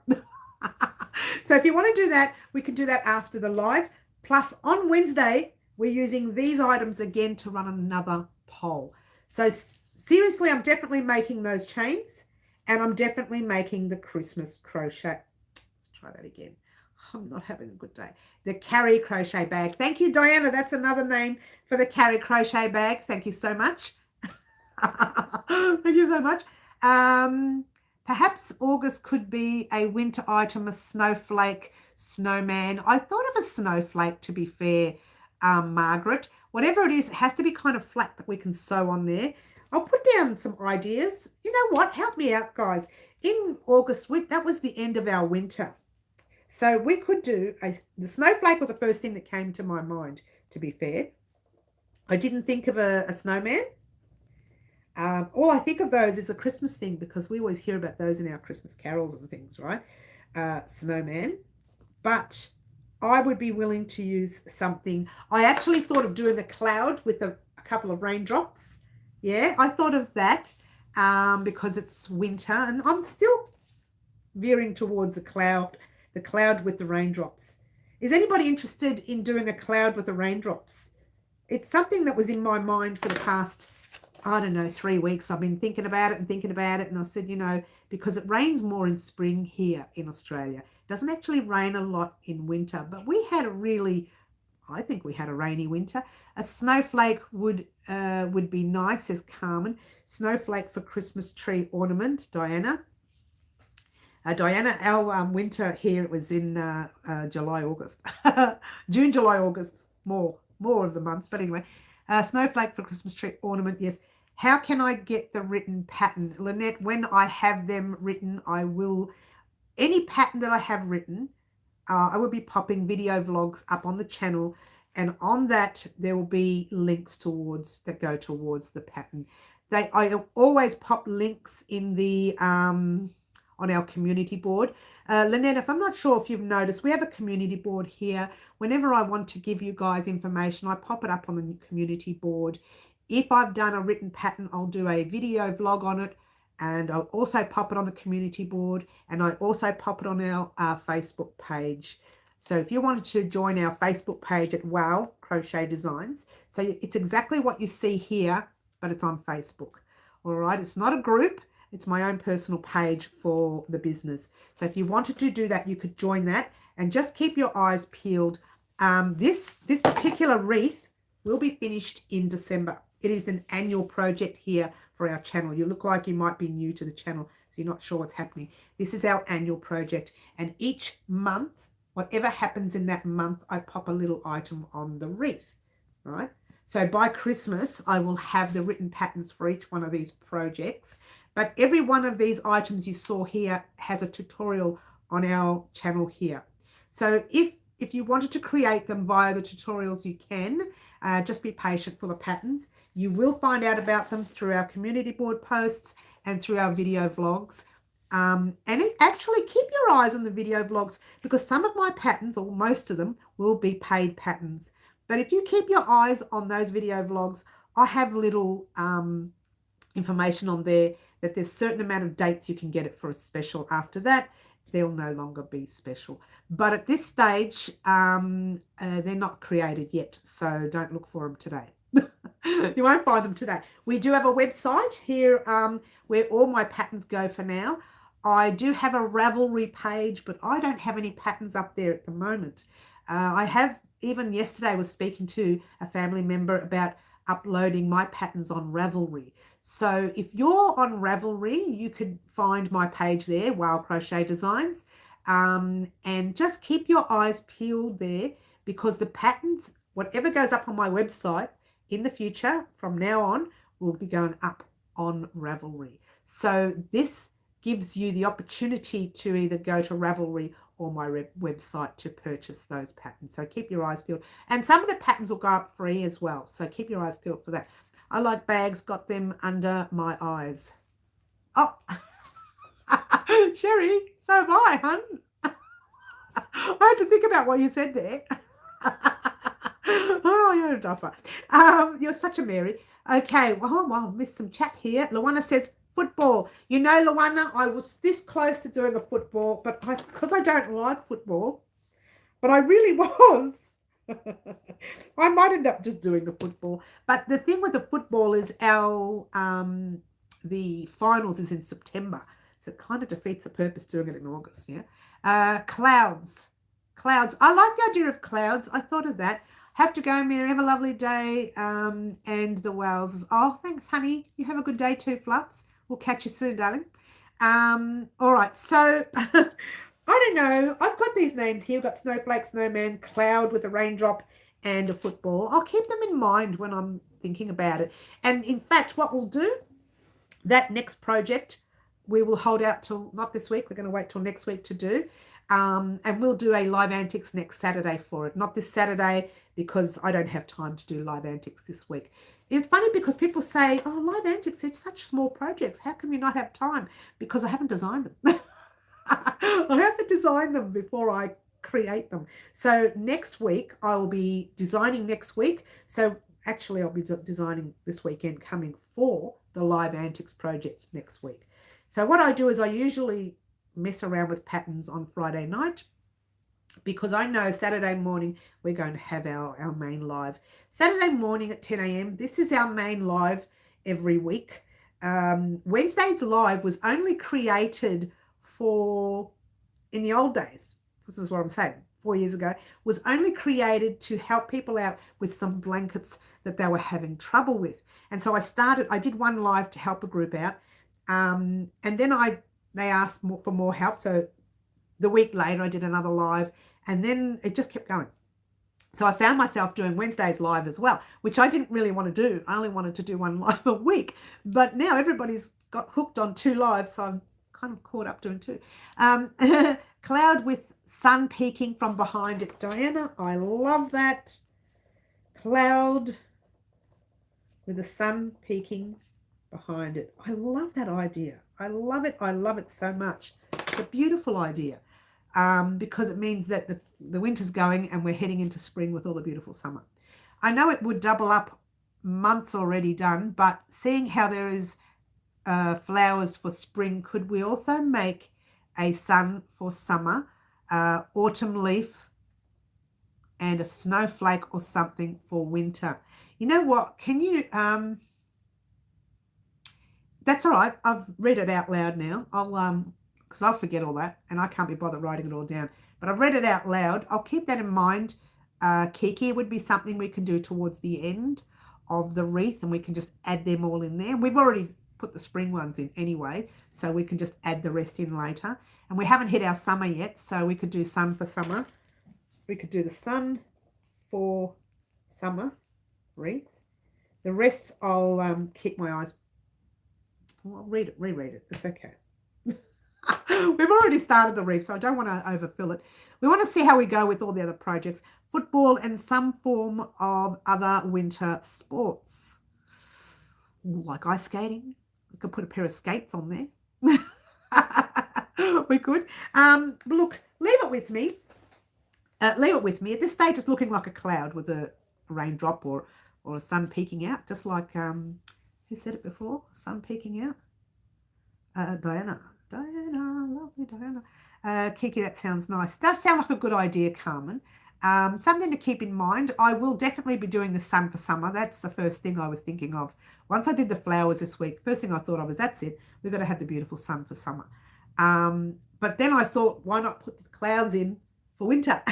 So if you want to do that, we can do that after the live. Plus on Wednesday, we're using these items again to run another poll. So seriously, I'm definitely making those chains, and I'm definitely making the Christmas crochet. Let's try that again. I'm not having a good day. The carry crochet bag. Thank you, Diana. That's another name for the carry crochet bag. Thank you so much. Thank you so much. Perhaps August could be a winter item, a snowflake, snowman. I thought of a snowflake, to be fair, Margaret. Whatever it is, it has to be kind of flat that we can sew on there. I'll put down some ideas. You know what? Help me out, guys. In August, that was the end of our winter. So we could do, the snowflake was the first thing that came to my mind, to be fair. I didn't think of a snowman. All I think of those is a Christmas thing, because we always hear about those in our Christmas carols and things, right? Snowman. But I would be willing to use something. I actually thought of doing a cloud with a couple of raindrops. Yeah, I thought of that because it's winter, and I'm still veering towards the cloud with the raindrops. Is anybody interested in doing a cloud with the raindrops? It's something that was in my mind for the past, I don't know, 3 weeks. I've been thinking about it and thinking about it. And I said, you know, because it rains more in spring here in Australia. It doesn't actually rain a lot in winter, but we had a really, I think we had a rainy winter. A snowflake would be nice, says Carmen. Snowflake for Christmas tree ornament, Diana. Diana, our winter here, it was in July, August. June, July, August. More of the months. But anyway, snowflake for Christmas tree ornament, yes. How can I get the written pattern? Lynette, when I have them written, I will, any pattern that I have written, I will be popping video vlogs up on the channel. And on that, there will be links towards that go towards the pattern. I always pop links in the on our community board. Lynette, if I'm not sure if you've noticed, we have a community board here. Whenever I want to give you guys information, I pop it up on the community board. If I've done a written pattern, I'll do a video vlog on it, and I'll also pop it on the community board, and I also pop it on our Facebook page. So if you wanted to join our Facebook page at Wow Crochet Designs, so it's exactly what you see here, but it's on Facebook. All right, it's not a group. It's my own personal page for the business. So if you wanted to do that, you could join that, and just keep your eyes peeled. This particular wreath will be finished in December. It is an annual project here for our channel. You look like you might be new to the channel, so you're not sure what's happening. This is our annual project, and each month, whatever happens in that month, I pop a little item on the wreath, right? So by Christmas, I will have the written patterns for each one of these projects. But every one of these items you saw here has a tutorial on our channel here. So if you wanted to create them via the tutorials, you can. Just be patient for the patterns. You will find out about them through our community board posts and through our video vlogs. And actually keep your eyes on the video vlogs, because some of my patterns, or most of them, will be paid patterns. But if you keep your eyes on those video vlogs, I have little information on there that there's a certain amount of dates you can get it for a special. After that, they'll no longer be special. But at this stage, they're not created yet, so don't look for them today. You won't find them today. We do have a website here where all my patterns go for now. I do have a Ravelry page, but I don't have any patterns up there at the moment. I have, even yesterday, was speaking to a family member about uploading my patterns on Ravelry. So if you're on Ravelry, you could find my page there, Wow Crochet Designs, and just keep your eyes peeled there, because the patterns, whatever goes up on my website in the future, from now on, will be going up on Ravelry. So this gives you the opportunity to either go to Ravelry or my website to purchase those patterns. So keep your eyes peeled. And some of the patterns will go up free as well. So keep your eyes peeled for that. I like bags, got them under my eyes. Oh, Sherry, so have I, hun. I had to think about what you said there. Oh, you're a duffer. You're such a Mary. Okay, well, missed some chat here. Luana says, football. You know, Luana, I was this close to doing a football, but because I don't like football, but I really was. I might end up just doing the football. But the thing with the football is our the finals is in September. So it kind of defeats the purpose doing it in August, yeah. Clouds. Clouds. I like the idea of clouds. I thought of that. Have to go, Mary. Have a lovely day. And the Wales. Oh, thanks, honey. You have a good day too, Fluffs. We'll catch you soon, darling. All right. So I don't know. I've got these names here. We've got Snowflake, Snowman, Cloud with a raindrop, and a football. I'll keep them in mind when I'm thinking about it. And in fact, what we'll do, that next project, we will hold out till, not this week, we're going to wait till next week to do. And we'll do a live antics next Saturday for it. Not this Saturday, because I don't have time to do live antics this week. It's funny because people say, oh, live antics, it's such small projects. How can you not have time? Because I haven't designed them. I have to design them before I create them. So next week, I will be designing next week. So actually, I'll be designing this weekend coming for the live antics project next week. So what I do is I usually mess around with patterns on Friday night, because I know Saturday morning we're going to have our main live. Saturday morning at 10 a.m. This is our main live every week. Wednesday's live was only created for, in the old days, this is what I'm saying, 4 years ago, was only created to help people out with some blankets that they were having trouble with. And so I did one live to help a group out. And then they asked for more help. So the week later, I did another live, and then it just kept going. So I found myself doing Wednesdays live as well, which I didn't really want to do. I only wanted to do one live a week. But now everybody's got hooked on 2 lives, so I'm kind of caught up doing 2. Cloud with sun peeking from behind it. Diana, I love that. Cloud with the sun peeking behind it. I love that idea. I love it. I love it so much. It's a beautiful idea. Because it means that the winter's going and we're heading into spring with all the beautiful summer. I know it would double up months already done, but seeing how there is flowers for spring, could we also make a sun for summer, autumn leaf, and a snowflake or something for winter? You know what? Can you... that's all right. I've read it out loud now. Because I'll forget all that and I can't be bothered writing it all down. But I've read it out loud. I'll keep that in mind. Kiki would be something we can do towards the end of the wreath, and we can just add them all in there. We've already put the spring ones in anyway, so we can just add the rest in later. And we haven't hit our summer yet, so we could do sun for summer. We could do the sun for summer wreath. The rest I'll keep my eyes. I'll reread it. It's okay. We've already started the reef, so I don't want to overfill it. We want to see how we go with all the other projects. Football and some form of other winter sports. Like ice skating. We could put a pair of skates on there. We could. Look, leave it with me. Leave it with me. At this stage, it's looking like a cloud with a raindrop or a sun peeking out, just like, who said it before? Sun peeking out? Diana, lovely Diana. Kiki, that sounds nice. Does sound like a good idea, Carmen. Something to keep in mind. I will definitely be doing the sun for summer. That's the first thing I was thinking of. Once I did the flowers this week, first thing I thought of was, that's it. We've got to have the beautiful sun for summer. But then I thought, why not put the clouds in for winter?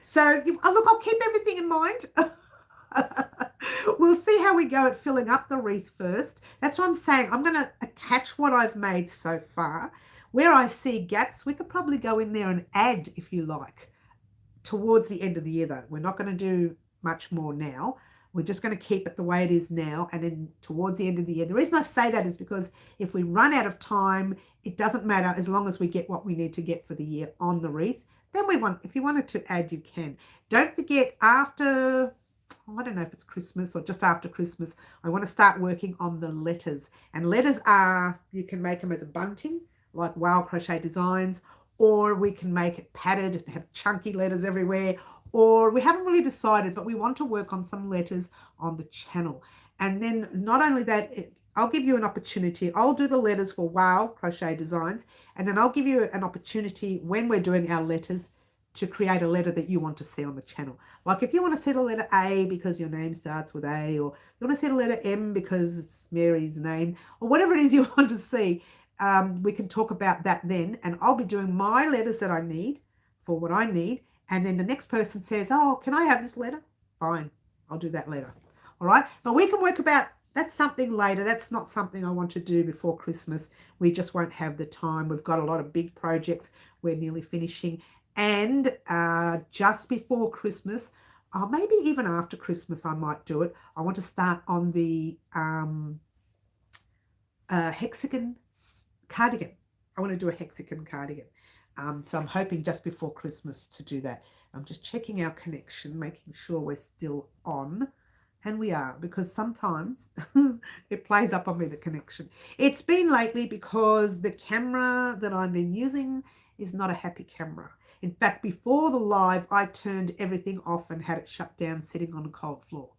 So, look, I'll keep everything in mind. We'll see how we go at filling up the wreath first. That's what I'm saying. I'm going to attach what I've made so far. Where I see gaps, we could probably go in there and add, if you like, towards the end of the year, though. We're not going to do much more now. We're just going to keep it the way it is now, and then towards the end of the year. The reason I say that is because if we run out of time, it doesn't matter as long as we get what we need to get for the year on the wreath. Then if you wanted to add, you can. Don't forget, after... I don't know if it's Christmas or just after Christmas, I want to start working on the letters. And letters are, you can make them as a bunting, like Wild Crochet Designs, or we can make it padded and have chunky letters everywhere, or we haven't really decided, but we want to work on some letters on the channel. And then not only that, I'll give you an opportunity. I'll do the letters for Wild Crochet Designs, and then I'll give you an opportunity when we're doing our letters to create a letter that you want to see on the channel. Like if you want to see the letter A because your name starts with A, or you want to see the letter M because it's Mary's name, or whatever it is you want to see, we can talk about that then. And I'll be doing my letters that I need for what I need. And then the next person says, oh, can I have this letter? Fine, I'll do that letter. All right. But we can work about, that's something later. That's not something I want to do before Christmas. We just won't have the time. We've got a lot of big projects we're nearly finishing. And just before Christmas, maybe even after Christmas, I might do it. I want to start on the hexagon cardigan. I want to do a hexagon cardigan. So I'm hoping just before Christmas to do that. I'm just checking our connection, making sure we're still on. And we are, because sometimes it plays up on me, the connection. It's been lately because the camera that I've been using is not a happy camera. In fact, before the live, I turned everything off and had it shut down sitting on a cold floor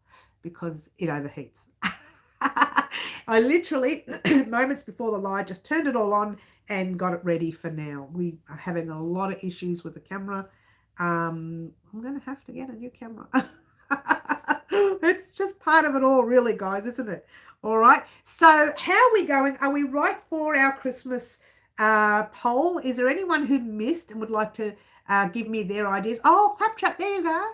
because it overheats. I literally, moments before the live, just turned it all on and got it ready for now. We are having a lot of issues with the camera. I'm going to have to get a new camera. It's just part of it all, really, guys, isn't it? All right. So how are we going? Are we right for our Christmas poll? Is there anyone who missed and would like to give me their ideas? Oh, Claptrap, there you go.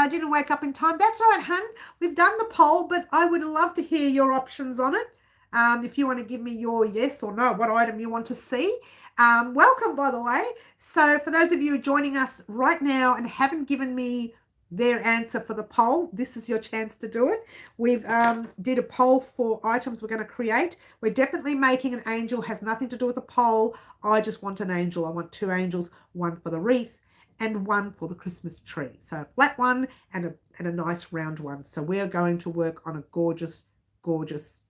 Didn't wake up in time. That's all right, hun. We've done the poll, but I would love to hear your options on it. If you want to give me your yes or no, what item you want to see. Welcome, by the way. So for those of you joining us right now and haven't given me their answer for the poll, this is your chance to do it. We've did a poll for items we're going to create. We're definitely making an angel. Has nothing to do with the poll. I just want an angel. I want 2 angels, one for the wreath and one for the Christmas tree. So a flat one and a nice round one. So we're going to work on a gorgeous, gorgeous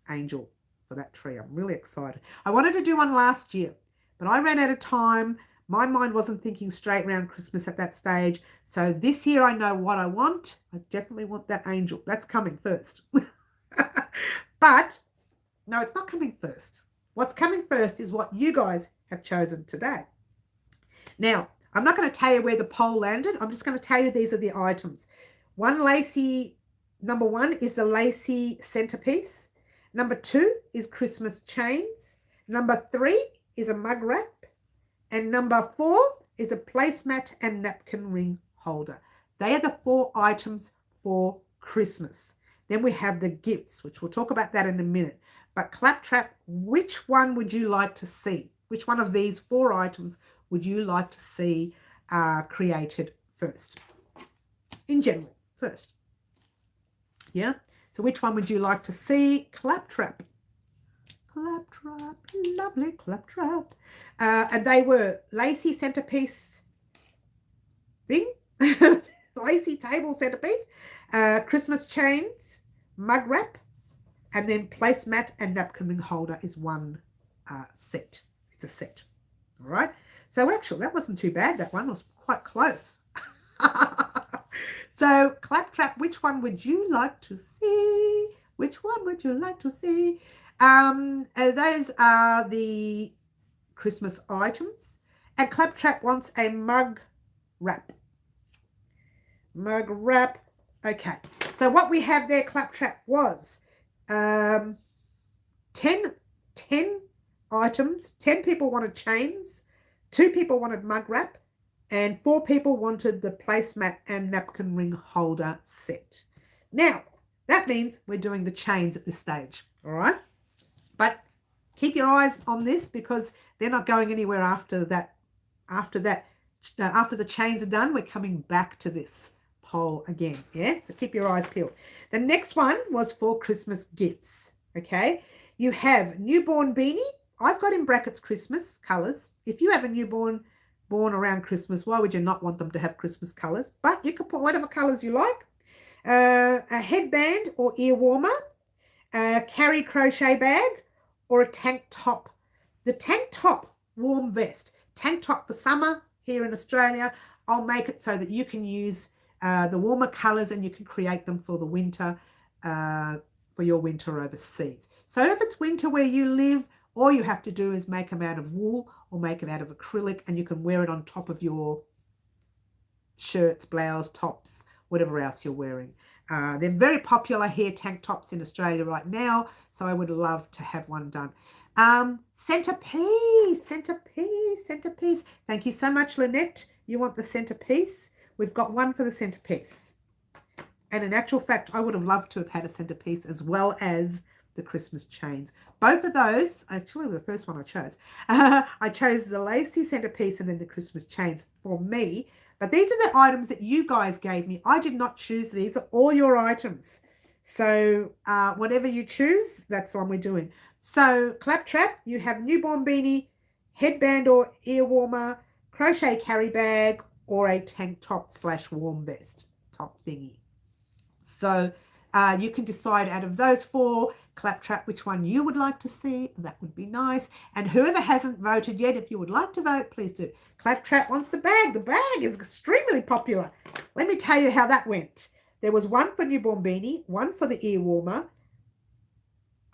angel for that tree. I'm really excited. I wanted to do one last year, but I ran out of time. My mind wasn't thinking straight around Christmas at that stage. So this year I know what I want. I definitely want that angel. That's coming first. But no, it's not coming first. What's coming first is what you guys have chosen today. Now, I'm not going to tell you where the poll landed. I'm just going to tell you these are the items. Number one is the lacy centerpiece. Number 2 is Christmas chains. Number 3 is a mug wrap. And number 4 is a placemat and napkin ring holder. They are the 4 items for Christmas. Then we have the gifts, which we'll talk about that in a minute. But Claptrap, which one would you like to see? Which one of these 4 items would you like to see created first? In general, first. Yeah? So which one would you like to see? Claptrap. Claptrap, lovely Claptrap. And they were lacy centerpiece thing, lacy table centerpiece, Christmas chains, mug wrap, and then placemat and napkin ring holder is one set. It's a set. All right. So actually, that wasn't too bad. That one was quite close. So Claptrap, which one would you like to see? Which one would you like to see? Those are the Christmas items. And Claptrap wants a mug wrap. Mug wrap. Okay. So what we have there, Claptrap, was 10 items. 10 people wanted chains. 2 people wanted mug wrap. And 4 people wanted the placemat and napkin ring holder set. Now, that means we're doing the chains at this stage. All right. But keep your eyes on this because they're not going anywhere after that. After the chains are done, we're coming back to this poll again. Yeah, so keep your eyes peeled. The next one was for Christmas gifts. Okay, you have newborn beanie. I've got in brackets Christmas colors. If you have a newborn born around Christmas, why would you not want them to have Christmas colors? But you can put whatever colors you like. A headband or ear warmer, a carry crochet bag, or a tank top. The tank top warm vest. Tank top for summer here in Australia. I'll make it so that you can use the warmer colors and you can create them for the winter, for your winter overseas. So if it's winter where you live, all you have to do is make them out of wool or make it out of acrylic and you can wear it on top of your shirts, blouse, tops, whatever else you're wearing. They're very popular here, tank tops in Australia right now, so I would love to have one done. Centerpiece. Thank you so much, Lynette. You want the centerpiece? We've got one for the centerpiece. And in actual fact, I would have loved to have had a centerpiece as well as the Christmas chains. Both of those, actually the first one I chose. I chose the lacy centerpiece and then the Christmas chains for me. But these are the items that you guys gave me. I did not choose these. Are all your items. So whatever you choose, that's the one we're doing. So Claptrap, you have newborn beanie, headband or ear warmer, crochet carry bag, or a tank top / warm vest top thingy. So you can decide out of those 4, Claptrap, which one you would like to see. That would be nice. And whoever hasn't voted yet, if you would like to vote, please do. Claptrap wants the bag. The bag is extremely popular. Let me tell you how that went. There was one for newborn beanie, one for the ear warmer,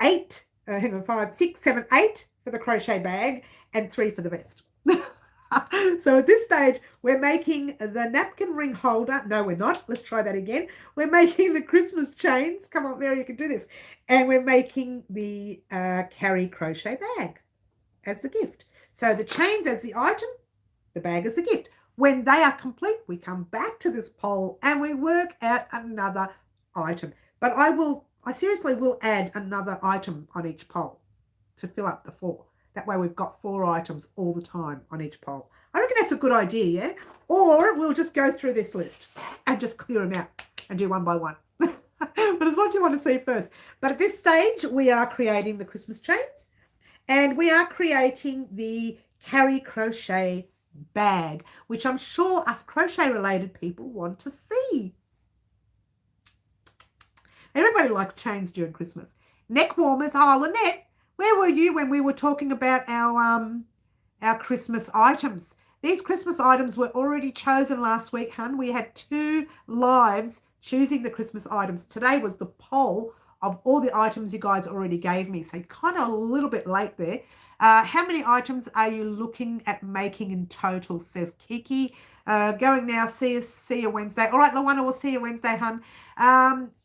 8, hang on, 5, 6, 7, 8 for the crochet bag and 3 for the vest. So at this stage, we're making the napkin ring holder. No, we're not. Let's try that again. We're making the Christmas chains. Come on, Mary, you can do this. And we're making the carry crochet bag as the gift. So the chains as the item, the bag as the gift. When they are complete, we come back to this pole and we work out another item. But I seriously will add another item on each pole to fill up the 4. That way we've got 4 items all the time on each pole. I reckon that's a good idea, yeah? Or we'll just go through this list and just clear them out and do one by one. But it's what you want to see first. But at this stage, we are creating the Christmas chains and we are creating the carry crochet bag, which I'm sure us crochet related people want to see. Everybody likes chains during Christmas. Neck warmers. Oh, Lynette, where were you when we were talking about our Christmas items? These Christmas items were already chosen last week, hun. We had 2 lives choosing the Christmas items. Today was the poll of all the items you guys already gave me. So you're kind of a little bit late there. How many items are you looking at making in total, says Kiki. Going now, see you Wednesday. All right, Luana, we'll see you Wednesday, hun.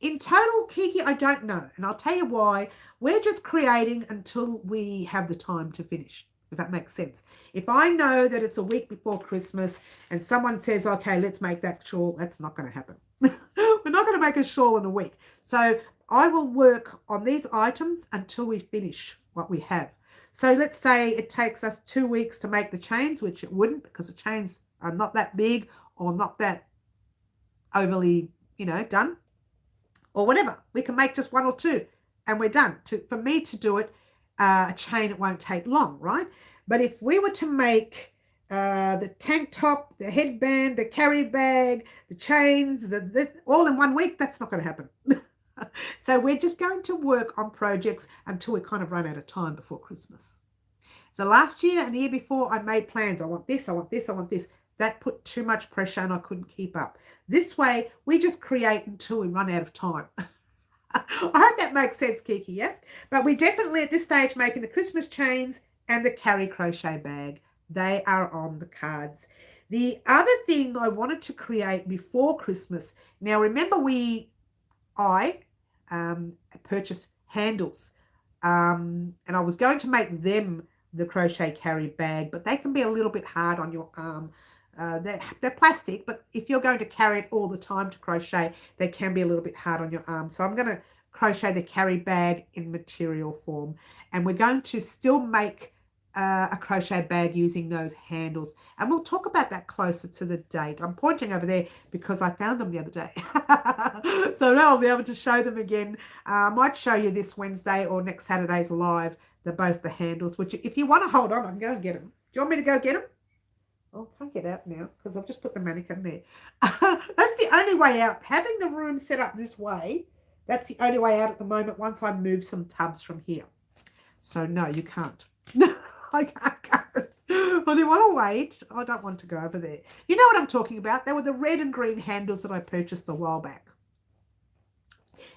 In total, Kiki, I don't know. And I'll tell you why. We're just creating until we have the time to finish, if that makes sense. If I know that it's a week before Christmas and someone says, okay, let's make that shawl, that's not going to happen. We're not going to make a shawl in a week. So I will work on these items until we finish what we have. So let's say it takes us 2 weeks to make the chains, which it wouldn't because the chains are not that big or not that overly, done or whatever. We can make just 1 or 2 and we're done. For me to do it, a chain, it won't take long, right? But if we were to make the tank top, the headband, the carry bag, the chains, all in 1 week, that's not going to happen. So we're just going to work on projects until we kind of run out of time before Christmas. So last year and the year before, I made plans. I want this, I want this, I want this. That put too much pressure and I couldn't keep up. This way, we just create until we run out of time. I hope that makes sense, Kiki, yeah? But we're definitely at this stage making the Christmas chains and the carry crochet bag. They are on the cards. The other thing I wanted to create before Christmas, now remember I purchased handles and I was going to make them the crochet carry bag, but they can be a little bit hard on your arm. They're plastic, but if you're going to carry it all the time to crochet, they can be a little bit hard on your arm. So I'm going to crochet the carry bag in material form, and we're going to still make a crochet bag using those handles, and we'll talk about that closer to the date. I'm pointing over there because I found them the other day. So now I'll be able to show them again. I might show you this Wednesday or next Saturday's live. They're both the handles, which if you want to hold on, I can go and get them. Do you want me to go get them? Oh, I can't get out now because I've just put the mannequin there. That's the only way out. Having the room set up this way, that's the only way out at the moment once I move some tubs from here. So no, you can't. I can't go. Well, do you want to wait? I don't want to go over there. You know what I'm talking about? They were the red and green handles that I purchased a while back.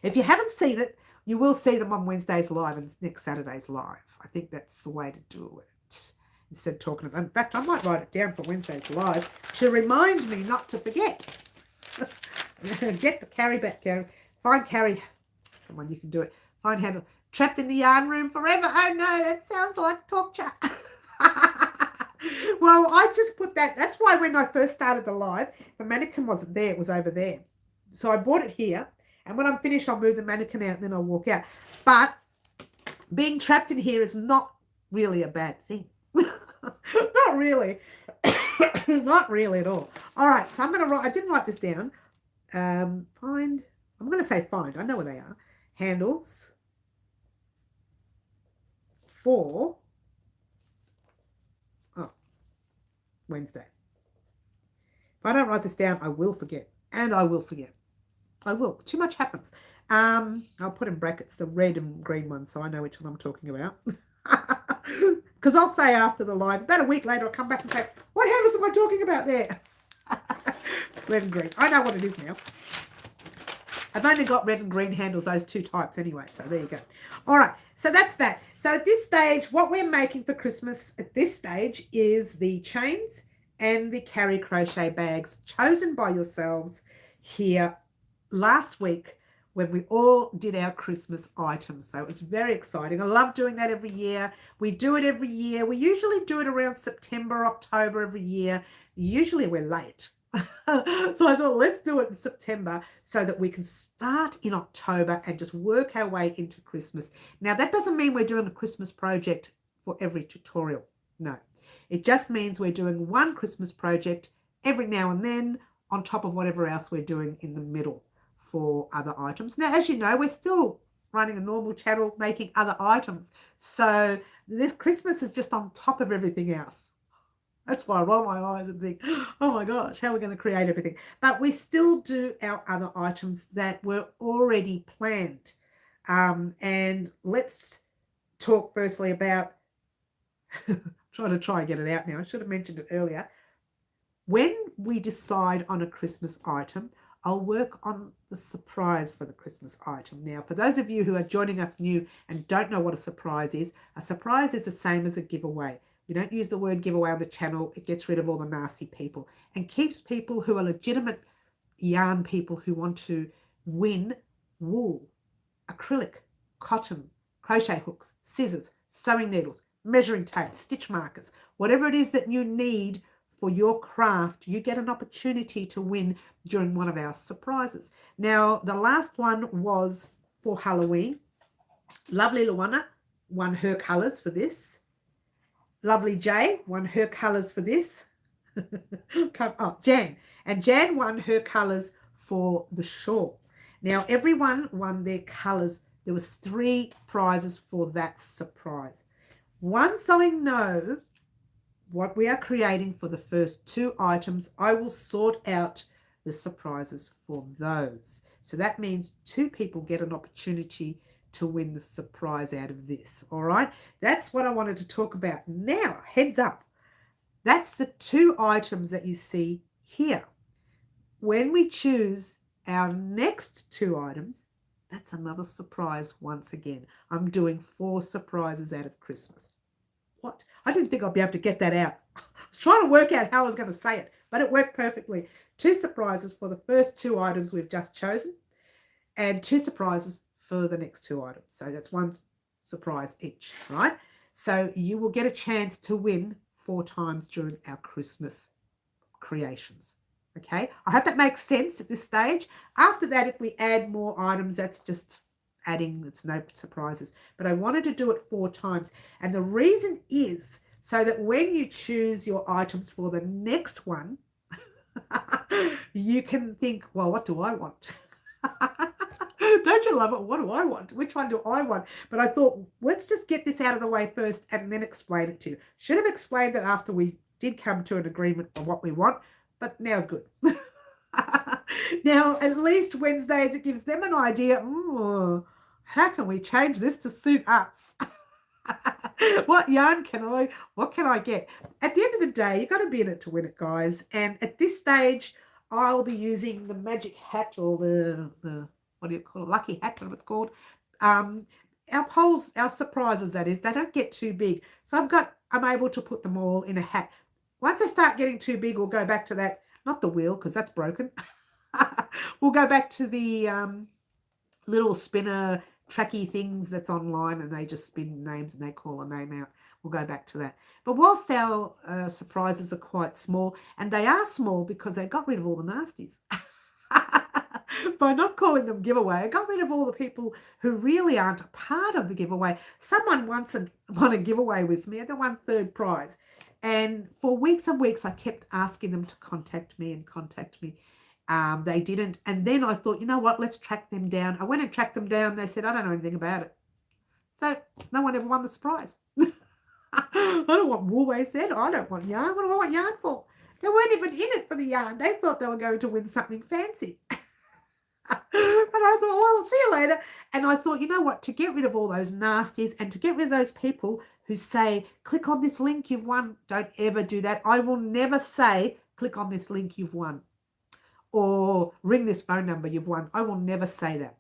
If you haven't seen it, you will see them on Wednesday's live and next Saturday's live. I think that's the way to do it. Instead of talking about, in fact, I might write it down for Wednesday's live to remind me not to forget. Get the carry back, Carrie. Find carry. Come on, you can do it. Find handle. Trapped in the yarn room forever. Oh no, that sounds like torture. Well, I just put that. That's why when I first started the live, the mannequin wasn't there. It was over there. So I brought it here. And when I'm finished, I'll move the mannequin out and then I'll walk out. But being trapped in here is not really a bad thing. Not really. Not really at all. All right, so I'm going to write, I didn't write this down. I'm going to say find. I know where they are. Handles for Wednesday. If I don't write this down, I will forget. And I will forget. I will. Too much happens. I'll put in brackets the red and green ones so I know which one I'm talking about. Because I'll say after the live, about a week later, I'll come back and say, what handles am I talking about there? Red and green. I know what it is now. I've only got red and green handles, those two types anyway. So there you go. All right. So that's that. So at this stage, what we're making for Christmas at this stage is the chains and the carry crochet bags chosen by yourselves here last week when we all did our Christmas items. So it was very exciting. I love doing that every year. We do it every year. We usually do it around September, October every year. Usually we're late. So I thought, let's do it in September so that we can start in October and just work our way into Christmas. Now, that doesn't mean we're doing a Christmas project for every tutorial. No, it just means we're doing one Christmas project every now and then on top of whatever else we're doing in the middle for other items. Now, as you know, we're still running a normal channel making other items. So this Christmas is just on top of everything else. That's why I roll my eyes and think, oh my gosh, how are we going to create everything? But we still do our other items that were already planned. And let's talk firstly about, try and get it out now. I should have mentioned it earlier. When we decide on a Christmas item, I'll work on the surprise for the Christmas item. Now, for those of you who are joining us new and don't know what a surprise is the same as a giveaway. We don't use the word giveaway on the channel. It gets rid of all the nasty people and keeps people who are legitimate yarn people who want to win wool, acrylic, cotton, crochet hooks, scissors, sewing needles, measuring tape, stitch markers, whatever it is that you need for your craft, you get an opportunity to win during one of our surprises. Now, the last one was for Halloween. Lovely Luana won her colours for this. Lovely Jay won her colours for this. Jan. And Jan won her colours for the shawl. Now, everyone won their colours. There was 3 prizes for that surprise. Once I know what we are creating for the first 2 items, I will sort out the surprises for those. So that means 2 people get an opportunity to win the surprise out of this. All right, that's what I wanted to talk about. Now, heads up, that's the 2 items that you see here. When we choose our next 2 items, that's another surprise once again. I'm doing 4 surprises out of Christmas. What? I didn't think I'd be able to get that out. I was trying to work out how I was going to say it, but it worked perfectly. 2 surprises for the first 2 items we've just chosen and 2 surprises for the next 2 items. So that's 1 surprise each, right? So you will get a chance to win 4 times during our Christmas creations. Okay, I hope that makes sense at this stage. After that, if we add more items, that's just adding, it's no surprises. But I wanted to do it 4 times. And the reason is so that when you choose your items for the next one, you can think, well, what do I want? Don't you love it? What do I want? Which one do I want? But I thought, let's just get this out of the way first and then explain it to you. Should have explained it after we did come to an agreement on what we want, but now's good. Now, at least Wednesdays, it gives them an idea. How can we change this to suit us? What yarn what can I get? At the end of the day, you've got to be in it to win it, guys. And at this stage, I'll be using the magic hat or the what do you call it? Lucky hat, whatever it's called. Our poles, our surprises, that is, they don't get too big. So I'm able to put them all in a hat. Once they start getting too big, we'll go back to that, not the wheel, because that's broken. We'll go back to the little spinner tracky things that's online and they just spin names and they call a name out. We'll go back to that. But whilst our surprises are quite small, and they are small because they got rid of all the nasties. By not calling them giveaway, I got rid of all the people who really aren't a part of the giveaway. Someone once won a giveaway with me, they won 3rd prize. And for weeks and weeks, I kept asking them to contact me. They didn't. And then I thought, you know what, let's track them down. I went and tracked them down. They said, I don't know anything about it. So no one ever won the surprise. I don't want wool, they said. I don't want yarn. What do I want yarn for? They weren't even in it for the yarn. They thought they were going to win something fancy. And I thought, well, I'll see you later. And I thought, you know what, to get rid of all those nasties and to get rid of those people who say, click on this link, you've won. Don't ever do that. I will never say, click on this link, you've won. or ring this phone number, you've won. I will never say that.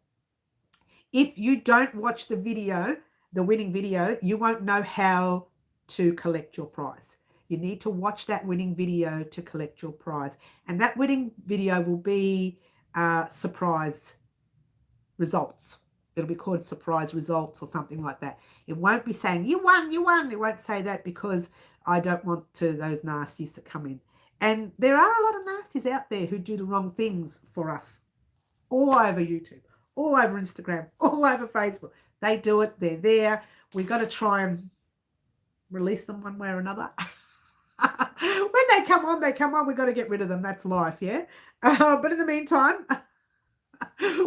If you don't watch the video, the winning video, you won't know how to collect your prize. You need to watch that winning video to collect your prize. And that winning video will be surprise results. It'll be called surprise results or something like that. It won't be saying, you won, you won. It won't say that because I don't want those nasties to come in. And there are a lot of nasties out there who do the wrong things for us. All over YouTube, all over Instagram, all over Facebook. They do it. They're there. We've got to try and release them one way or another. When they come on, they come on. We've got to get rid of them. That's life, yeah? But in the meantime,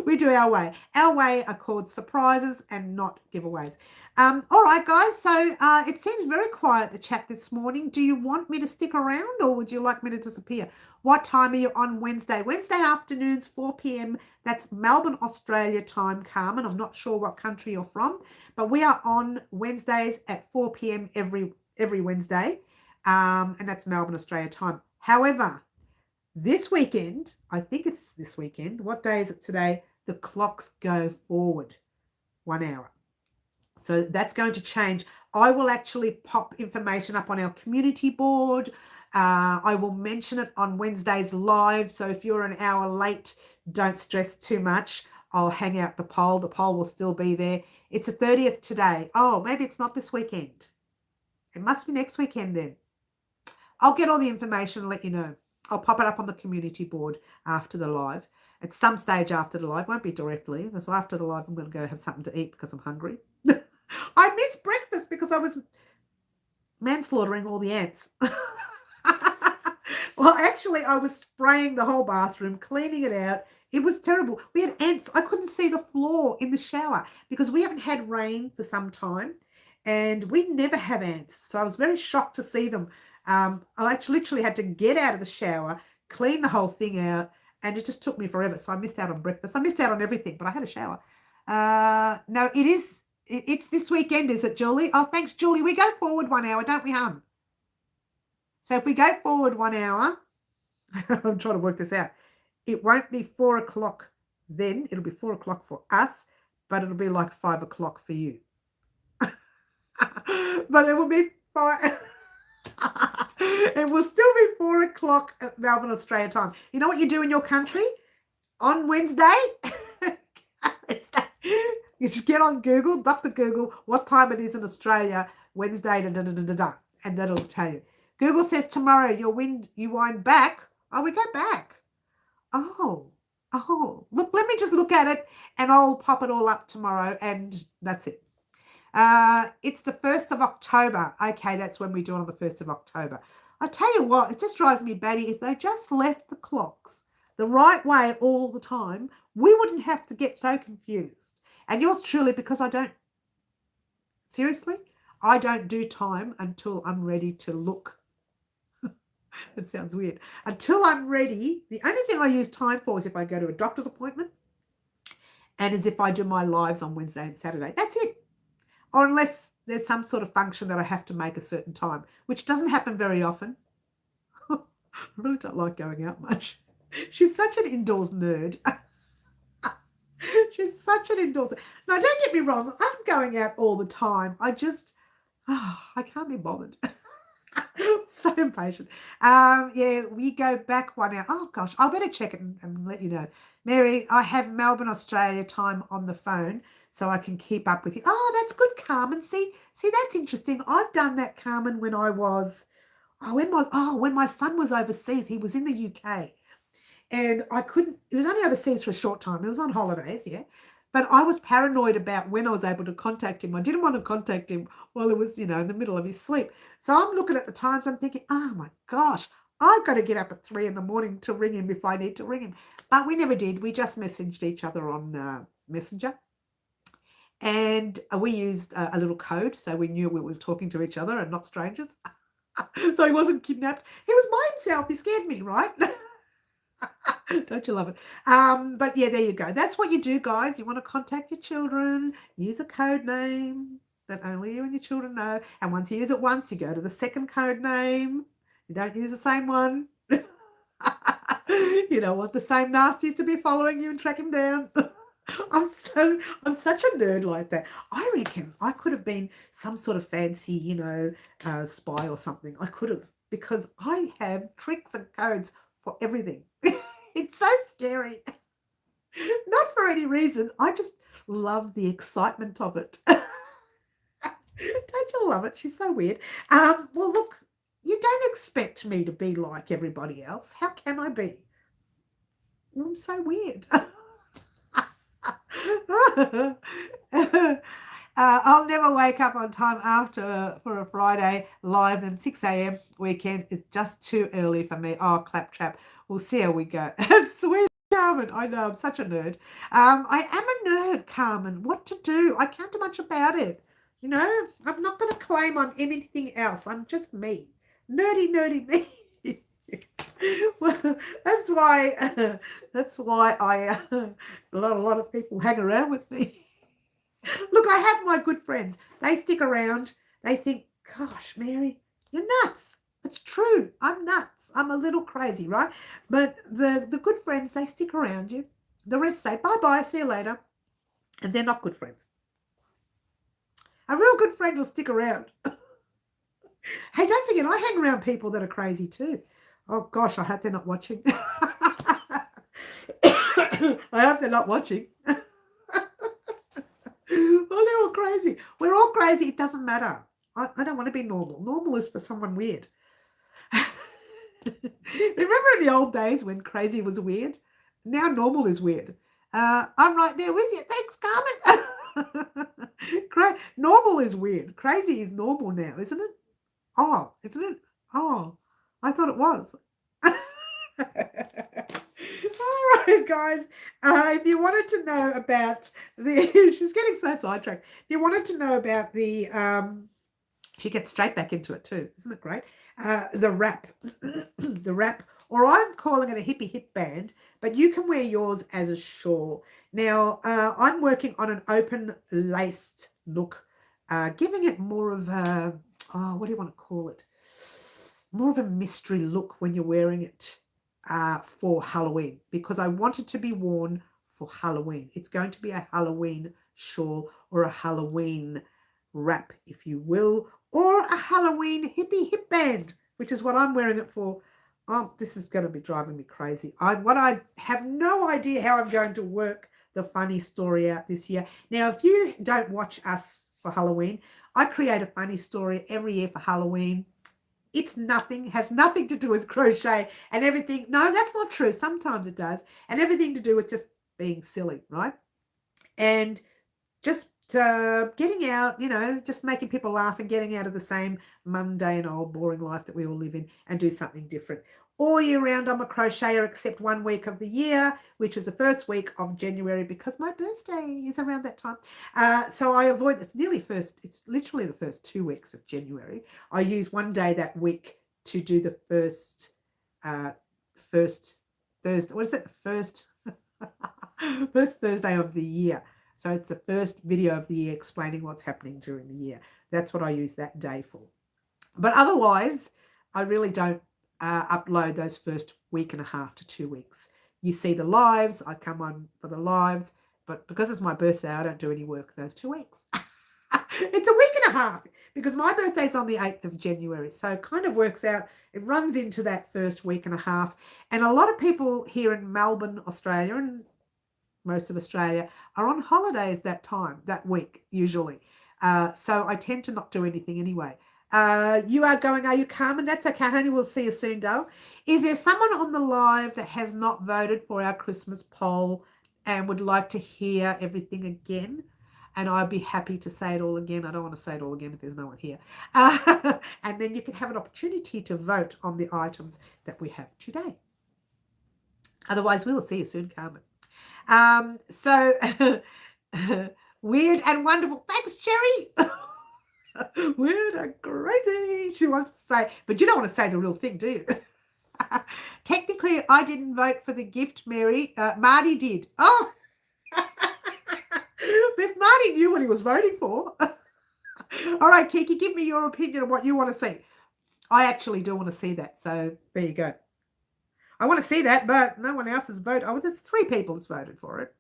we do our way. Our way are called surprises and not giveaways. All right, guys. So it seems very quiet, the chat this morning. Do you want me to stick around or would you like me to disappear? What time are you on Wednesday? Wednesday afternoons, 4 p.m. That's Melbourne, Australia time, Carmen. I'm not sure what country you're from, but we are on Wednesdays at 4 p.m. every Wednesday, and that's Melbourne, Australia time. However, this weekend, I think it's this weekend. What day is it today? The clocks go forward 1 hour. So that's going to change. I will actually pop information up on our community board. I will mention it on Wednesdays live. So if you're an hour late, don't stress too much. I'll hang out the poll. The poll will still be there. It's the 30th today. Oh, maybe it's not this weekend. It must be next weekend then. I'll get all the information and let you know. I'll pop it up on the community board after the live. At some stage after the live, won't be directly, because after the live I'm going to go have something to eat because I'm hungry. I missed breakfast because I was manslaughtering all the ants. Well, actually, I was spraying the whole bathroom, cleaning it out. It was terrible. We had ants. I couldn't see the floor in the shower because we haven't had rain for some time, and we never have ants. So I was very shocked to see them. I actually literally had to get out of the shower, clean the whole thing out, and it just took me forever. So I missed out on breakfast. I missed out on everything, but I had a shower. No, it's this weekend, is it, Julie? Oh, thanks, Julie. We go forward 1 hour, don't we, hon? So if we go forward 1 hour, I'm trying to work this out. It won't be 4 o'clock then. It'll be 4 o'clock for us, but it'll be like 5 o'clock for you. But it will be 5. It will still be 4 o'clock at Melbourne, Australia time. You know what you do in your country? On Wednesday, you just get on Google, Dr. Google, what time it is in Australia, Wednesday, and that'll tell you. Google says tomorrow you wind back. Oh, we go back. Oh, look, let me just look at it and I'll pop it all up tomorrow and that's it. It's the 1st of October. Okay, that's when we do it on the 1st of October. I tell you what, it just drives me batty. If they just left the clocks the right way all the time, we wouldn't have to get so confused. And yours truly, because I don't do time until I'm ready to look. It sounds weird. Until I'm ready, the only thing I use time for is if I go to a doctor's appointment and as if I do my lives on Wednesday and Saturday. That's it. Or unless there's some sort of function that I have to make a certain time, which doesn't happen very often. I really don't like going out much. She's such an indoors nerd. She's such an indoors. Now, don't get me wrong. I'm going out all the time. I can't be bothered. So impatient. Yeah, we go back 1 hour. Oh, gosh. I better check it and let you know. Mary, I have Melbourne, Australia time on the phone so I can keep up with you. Oh, that's good, Carmen. See, that's interesting. I've done that, Carmen, when I was, when my son was overseas. He was in the UK. And he was only overseas for a short time. He was on holidays, yeah. But I was paranoid about when I was able to contact him. I didn't want to contact him while it was, in the middle of his sleep. So I'm looking at the times. I'm thinking, oh, my gosh, I've got to get up at 3 a.m. to ring him if I need to ring him. But we never did. We just messaged each other on Messenger. And we used a little code so we knew we were talking to each other and not strangers. So he wasn't kidnapped. He was by himself. He scared me, right? Don't you love it? But yeah, there you go. That's what you do, guys. You want to contact your children, use a code name that only you and your children know. And once you use it once, you go to the second code name. You don't use the same one. You don't want the same nasties to be following you and track him down. I'm such a nerd like that. I reckon I could have been some sort of fancy, spy or something. I could have, because I have tricks and codes for everything. It's so scary. Not for any reason. I just love the excitement of it. Don't you love it? She's so weird. Well, look, you don't expect me to be like everybody else. How can I be? I'm so weird. I'll never wake up on time for a Friday live and 6 a.m. weekend. It's just too early for me. Oh, claptrap. We'll see how we go. Sweet Carmen. I know, I'm such a nerd. I am a nerd, Carmen. What to do? I can't do much about it. I'm not going to claim I'm anything else. I'm just me. Nerdy, nerdy me. Well, that's why a lot of people hang around with me. Look, I have my good friends. They stick around. They think, gosh, Mary, you're nuts. It's true. I'm nuts. I'm a little crazy, right? But the good friends, they stick around you. The rest say, bye-bye, see you later. And they're not good friends. A real good friend will stick around. Hey, don't forget, I hang around people that are crazy too. Oh, gosh, I hope they're not watching. I hope they're not watching. Oh, they're all crazy. We're all crazy. It doesn't matter. I don't want to be normal. Normal is for someone weird. Remember in the old days when crazy was weird? Now normal is weird. I'm right there with you. Thanks, Carmen. Normal is weird. Crazy is normal now, isn't it? Oh, isn't it? Oh, I thought it was. All right, guys. If you wanted to know about she's getting so sidetracked. If you wanted to know about she gets straight back into it too. Isn't it great? The wrap, the wrap, or I'm calling it a hippie hip band, but you can wear yours as a shawl. Now, I'm working on an open laced look, giving it more of a, what do you want to call it? More of a mystery look when you're wearing it for Halloween, because I want it to be worn for Halloween. It's going to be a Halloween shawl or a Halloween wrap, if you will, or a Halloween hippie hip band, which is what I'm wearing it for. Oh, this is going to be driving me crazy. I have no idea how I'm going to work the funny story out this year. Now, if you don't watch us for Halloween, I create a funny story every year for Halloween. It's nothing, has nothing to do with crochet and everything. No, that's not true. Sometimes it does. And everything to do with just being silly, right? And just getting out, just making people laugh and getting out of the same mundane, old, boring life that we all live in and do something different. All year round, I'm a crocheter except 1 week of the year, which is the first week of January, because my birthday is around that time. So I avoid, it's literally the first 2 weeks of January. I use one day that week to do the first Thursday. What is it? First Thursday of the year. So it's the first video of the year explaining what's happening during the year. That's what I use that day for. But otherwise, I really don't upload those first week and a half to 2 weeks. You see the lives. I come on for the lives. But because it's my birthday, I don't do any work those 2 weeks. It's a week and a half because my birthday's on the 8th of January. So it kind of works out. It runs into that first week and a half. And a lot of people here in Melbourne, Australia, and most of Australia are on holidays that week, usually. So I tend to not do anything anyway. You are going, are you, Carmen? That's okay, honey. We'll see you soon, Dale. Is there someone on the live that has not voted for our Christmas poll and would like to hear everything again? And I'd be happy to say it all again. I don't want to say it all again if there's no one here. And then you can have an opportunity to vote on the items that we have today. Otherwise, we will see you soon, Carmen. So weird and wonderful. Thanks, Cherry. Weird and crazy. She wants to say, but you don't want to say the real thing, do you? Technically, I didn't vote for the gift, Mary. Marty did. Oh, if Marty knew what he was voting for. All right, Kiki, give me your opinion on what you want to see. I actually do want to see that. So there you go. I want to see that, but no one else has voted. Oh, there's 3 people that's voted for it.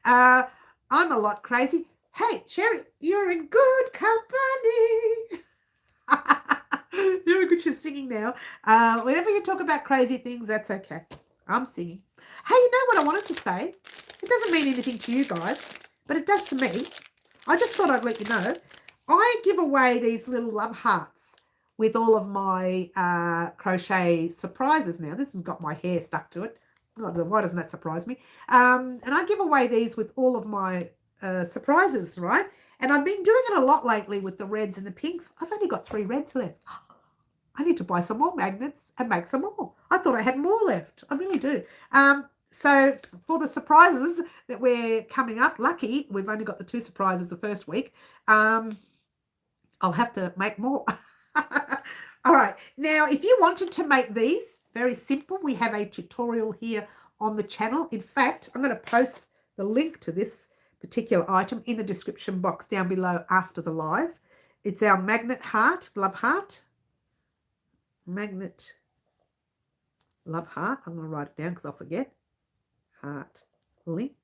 I'm a lot crazy. Hey, Sherry, you're in good company. You're good. She's singing now. Whenever you talk about crazy things, that's okay. I'm singing. Hey, you know what I wanted to say? It doesn't mean anything to you guys, but it does to me. I just thought I'd let you know. I give away these little love hearts with all of my crochet surprises now. This has got my hair stuck to it. Why doesn't that surprise me? And I give away these with all of my surprises, right? And I've been doing it a lot lately with the reds and the pinks. I've only got 3 reds left. I need to buy some more magnets and make some more. I thought I had more left. I really do. So for the surprises that we're coming up, lucky we've only got the 2 surprises the first week. I'll have to make more. All right. Now, if you wanted to make these, very simple, we have a tutorial here on the channel. In fact, I'm going to post the link to this particular item in the description box down below after the live. It's our magnet heart, love heart. Magnet love heart. I'm going to write it down because I'll forget. Heart link.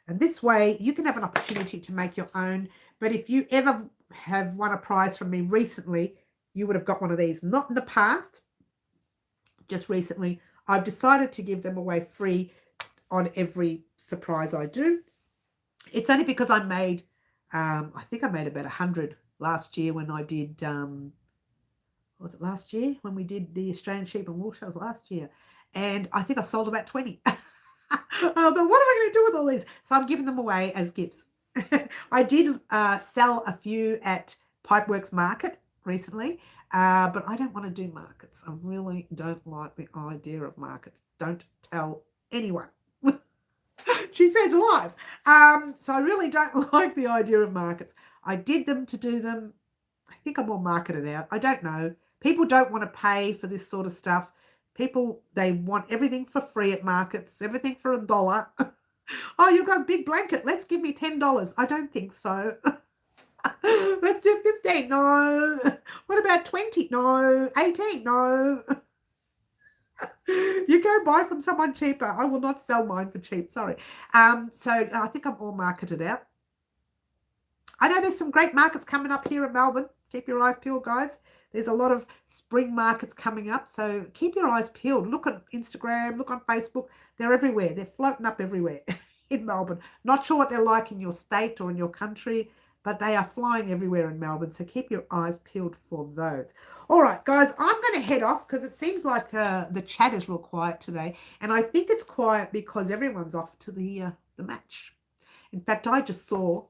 And this way you can have an opportunity to make your own. But if you ever have won a prize from me recently, you would have got one of these. Not in the past, just recently. I've decided to give them away free on every surprise I do. It's only because I made, I think I made about 100 last year when I did, was it last year when we did the Australian Sheep and Wool shows last year? And I think I sold about 20. I thought, what am I going to do with all these? So I'm giving them away as gifts. I did sell a few at Pipeworks Market recently, but I don't want to do markets. I really don't like the idea of markets. Don't tell anyone. She says live. So I really don't like the idea of markets. I did them to do them. I think I'm all marketed out. I don't know. People don't want to pay for this sort of stuff. People, they want everything for free at markets, everything for $1. Oh, you've got a big blanket. Let's give me $10. I don't think so. Let's do 15. No. What about 20? No. 18? No. You go buy from someone cheaper. I will not sell mine for cheap. Sorry. So I think I'm all marketed out. I know there's some great markets coming up here in Melbourne. Keep your eyes peeled, guys. There's a lot of spring markets coming up, so keep your eyes peeled. Look on Instagram, look on Facebook. They're everywhere. They're floating up everywhere in Melbourne. Not sure what they're like in your state or in your country, but they are flying everywhere in Melbourne, so keep your eyes peeled for those. All right, guys, I'm going to head off because it seems like the chat is real quiet today, and I think it's quiet because everyone's off to the match. In fact, I just saw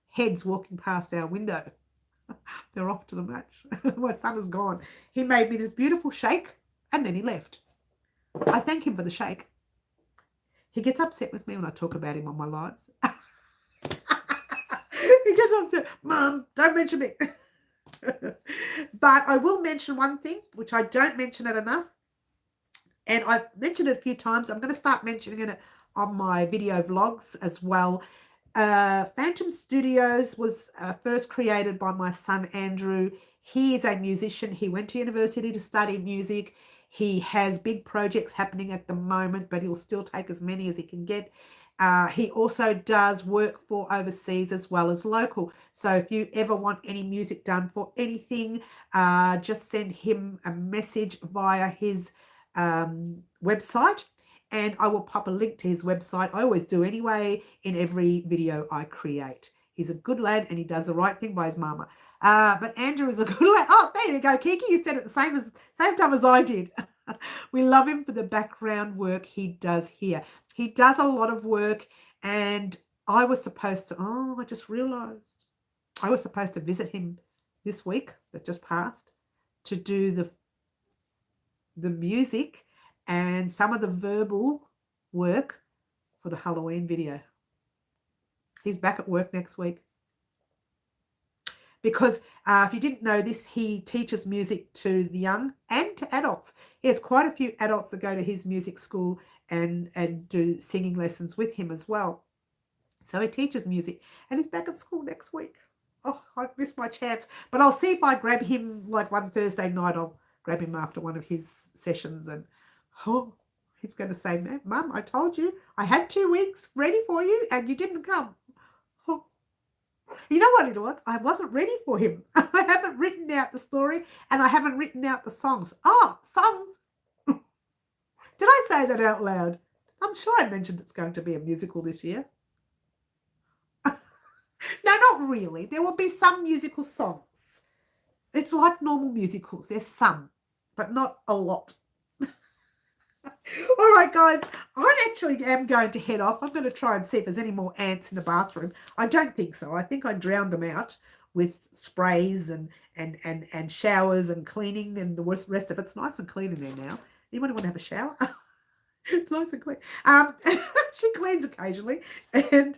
heads walking past our window. They're off to the match. My son is gone. He made me this beautiful shake and then he left. I thank him for the shake. He gets upset with me when I talk about him on my lives. He gets upset. Mum, don't mention me. But I will mention one thing, which I don't mention it enough. And I've mentioned it a few times. I'm going to start mentioning it on my video vlogs as well. Phantom Studios was first created by my son Andrew. He is a musician. He went to university to study music. He has big projects happening at the moment, but he'll still take as many as he can get. He also does work for overseas as well as local. So if you ever want any music done for anything, just send him a message via his website. And I will pop a link to his website. I always do anyway in every video I create. He's a good lad and he does the right thing by his mama. But Andrew is a good lad. Oh, there you go, Kiki. You said it the same time as I did. We love him for the background work he does here. He does a lot of work, and I was supposed to, I just realized I was supposed to visit him this week that just passed to do the music and some of the verbal work for the Halloween video. He's back at work next week. Because if you didn't know this, he teaches music to the young and to adults. He has quite a few adults that go to his music school and do singing lessons with him as well. So he teaches music and he's back at school next week. Oh, I've missed my chance. But I'll see if I grab him like one Thursday night. I'll grab him after one of his sessions and oh, he's going to say, Mum, I told you I had 2 weeks ready for you and you didn't come. Oh. You know what it was? I wasn't ready for him. I haven't written out the story and I haven't written out the songs. Oh, songs. Did I say that out loud? I'm sure I mentioned it's going to be a musical this year. No, not really. There will be some musical songs. It's like normal musicals. There's some, but not a lot. All right, guys, I actually am going to head off. I'm going to try and see if there's any more ants in the bathroom. I don't think so. I think I drowned them out with sprays and showers and cleaning and the rest of it. It's nice and clean in there now. Anybody want to have a shower? It's nice and clean. She cleans occasionally, and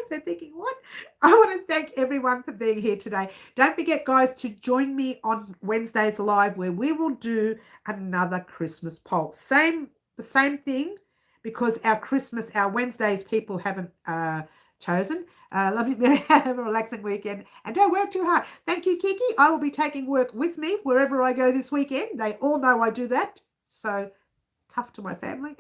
they're thinking, what? I want to thank everyone for being here today. Don't forget, guys, to join me on Wednesdays Live where we will do another Christmas poll. The same thing, because our Wednesdays people haven't chosen. Love you, Mary. Have a relaxing weekend and don't work too hard. Thank you, Kiki. I will be taking work with me wherever I go this weekend. They all know I do that. So tough to my family.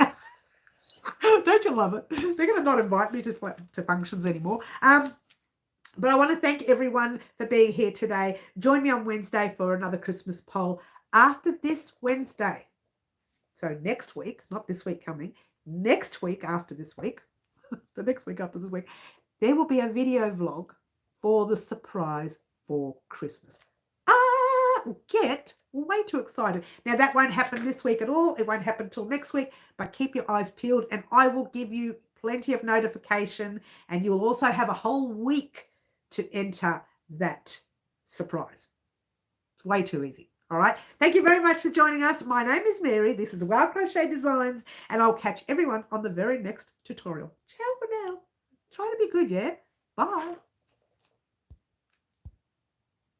Don't you love it? They're going to not invite me to functions anymore. But I want to thank everyone for being here today. Join me on Wednesday for another Christmas poll after this Wednesday. So next week, not this week coming, next week after this week, the next week after this week, there will be a video vlog for the surprise for Christmas. Get way too excited. Now, that won't happen this week at all. It won't happen till next week, but keep your eyes peeled and I will give you plenty of notification and you will also have a whole week to enter that surprise. It's way too easy. All right. Thank you very much for joining us. My name is Mary. This is Wild Crochet Designs and I'll catch everyone on the very next tutorial. Ciao for now. Try to be good, yeah? Bye.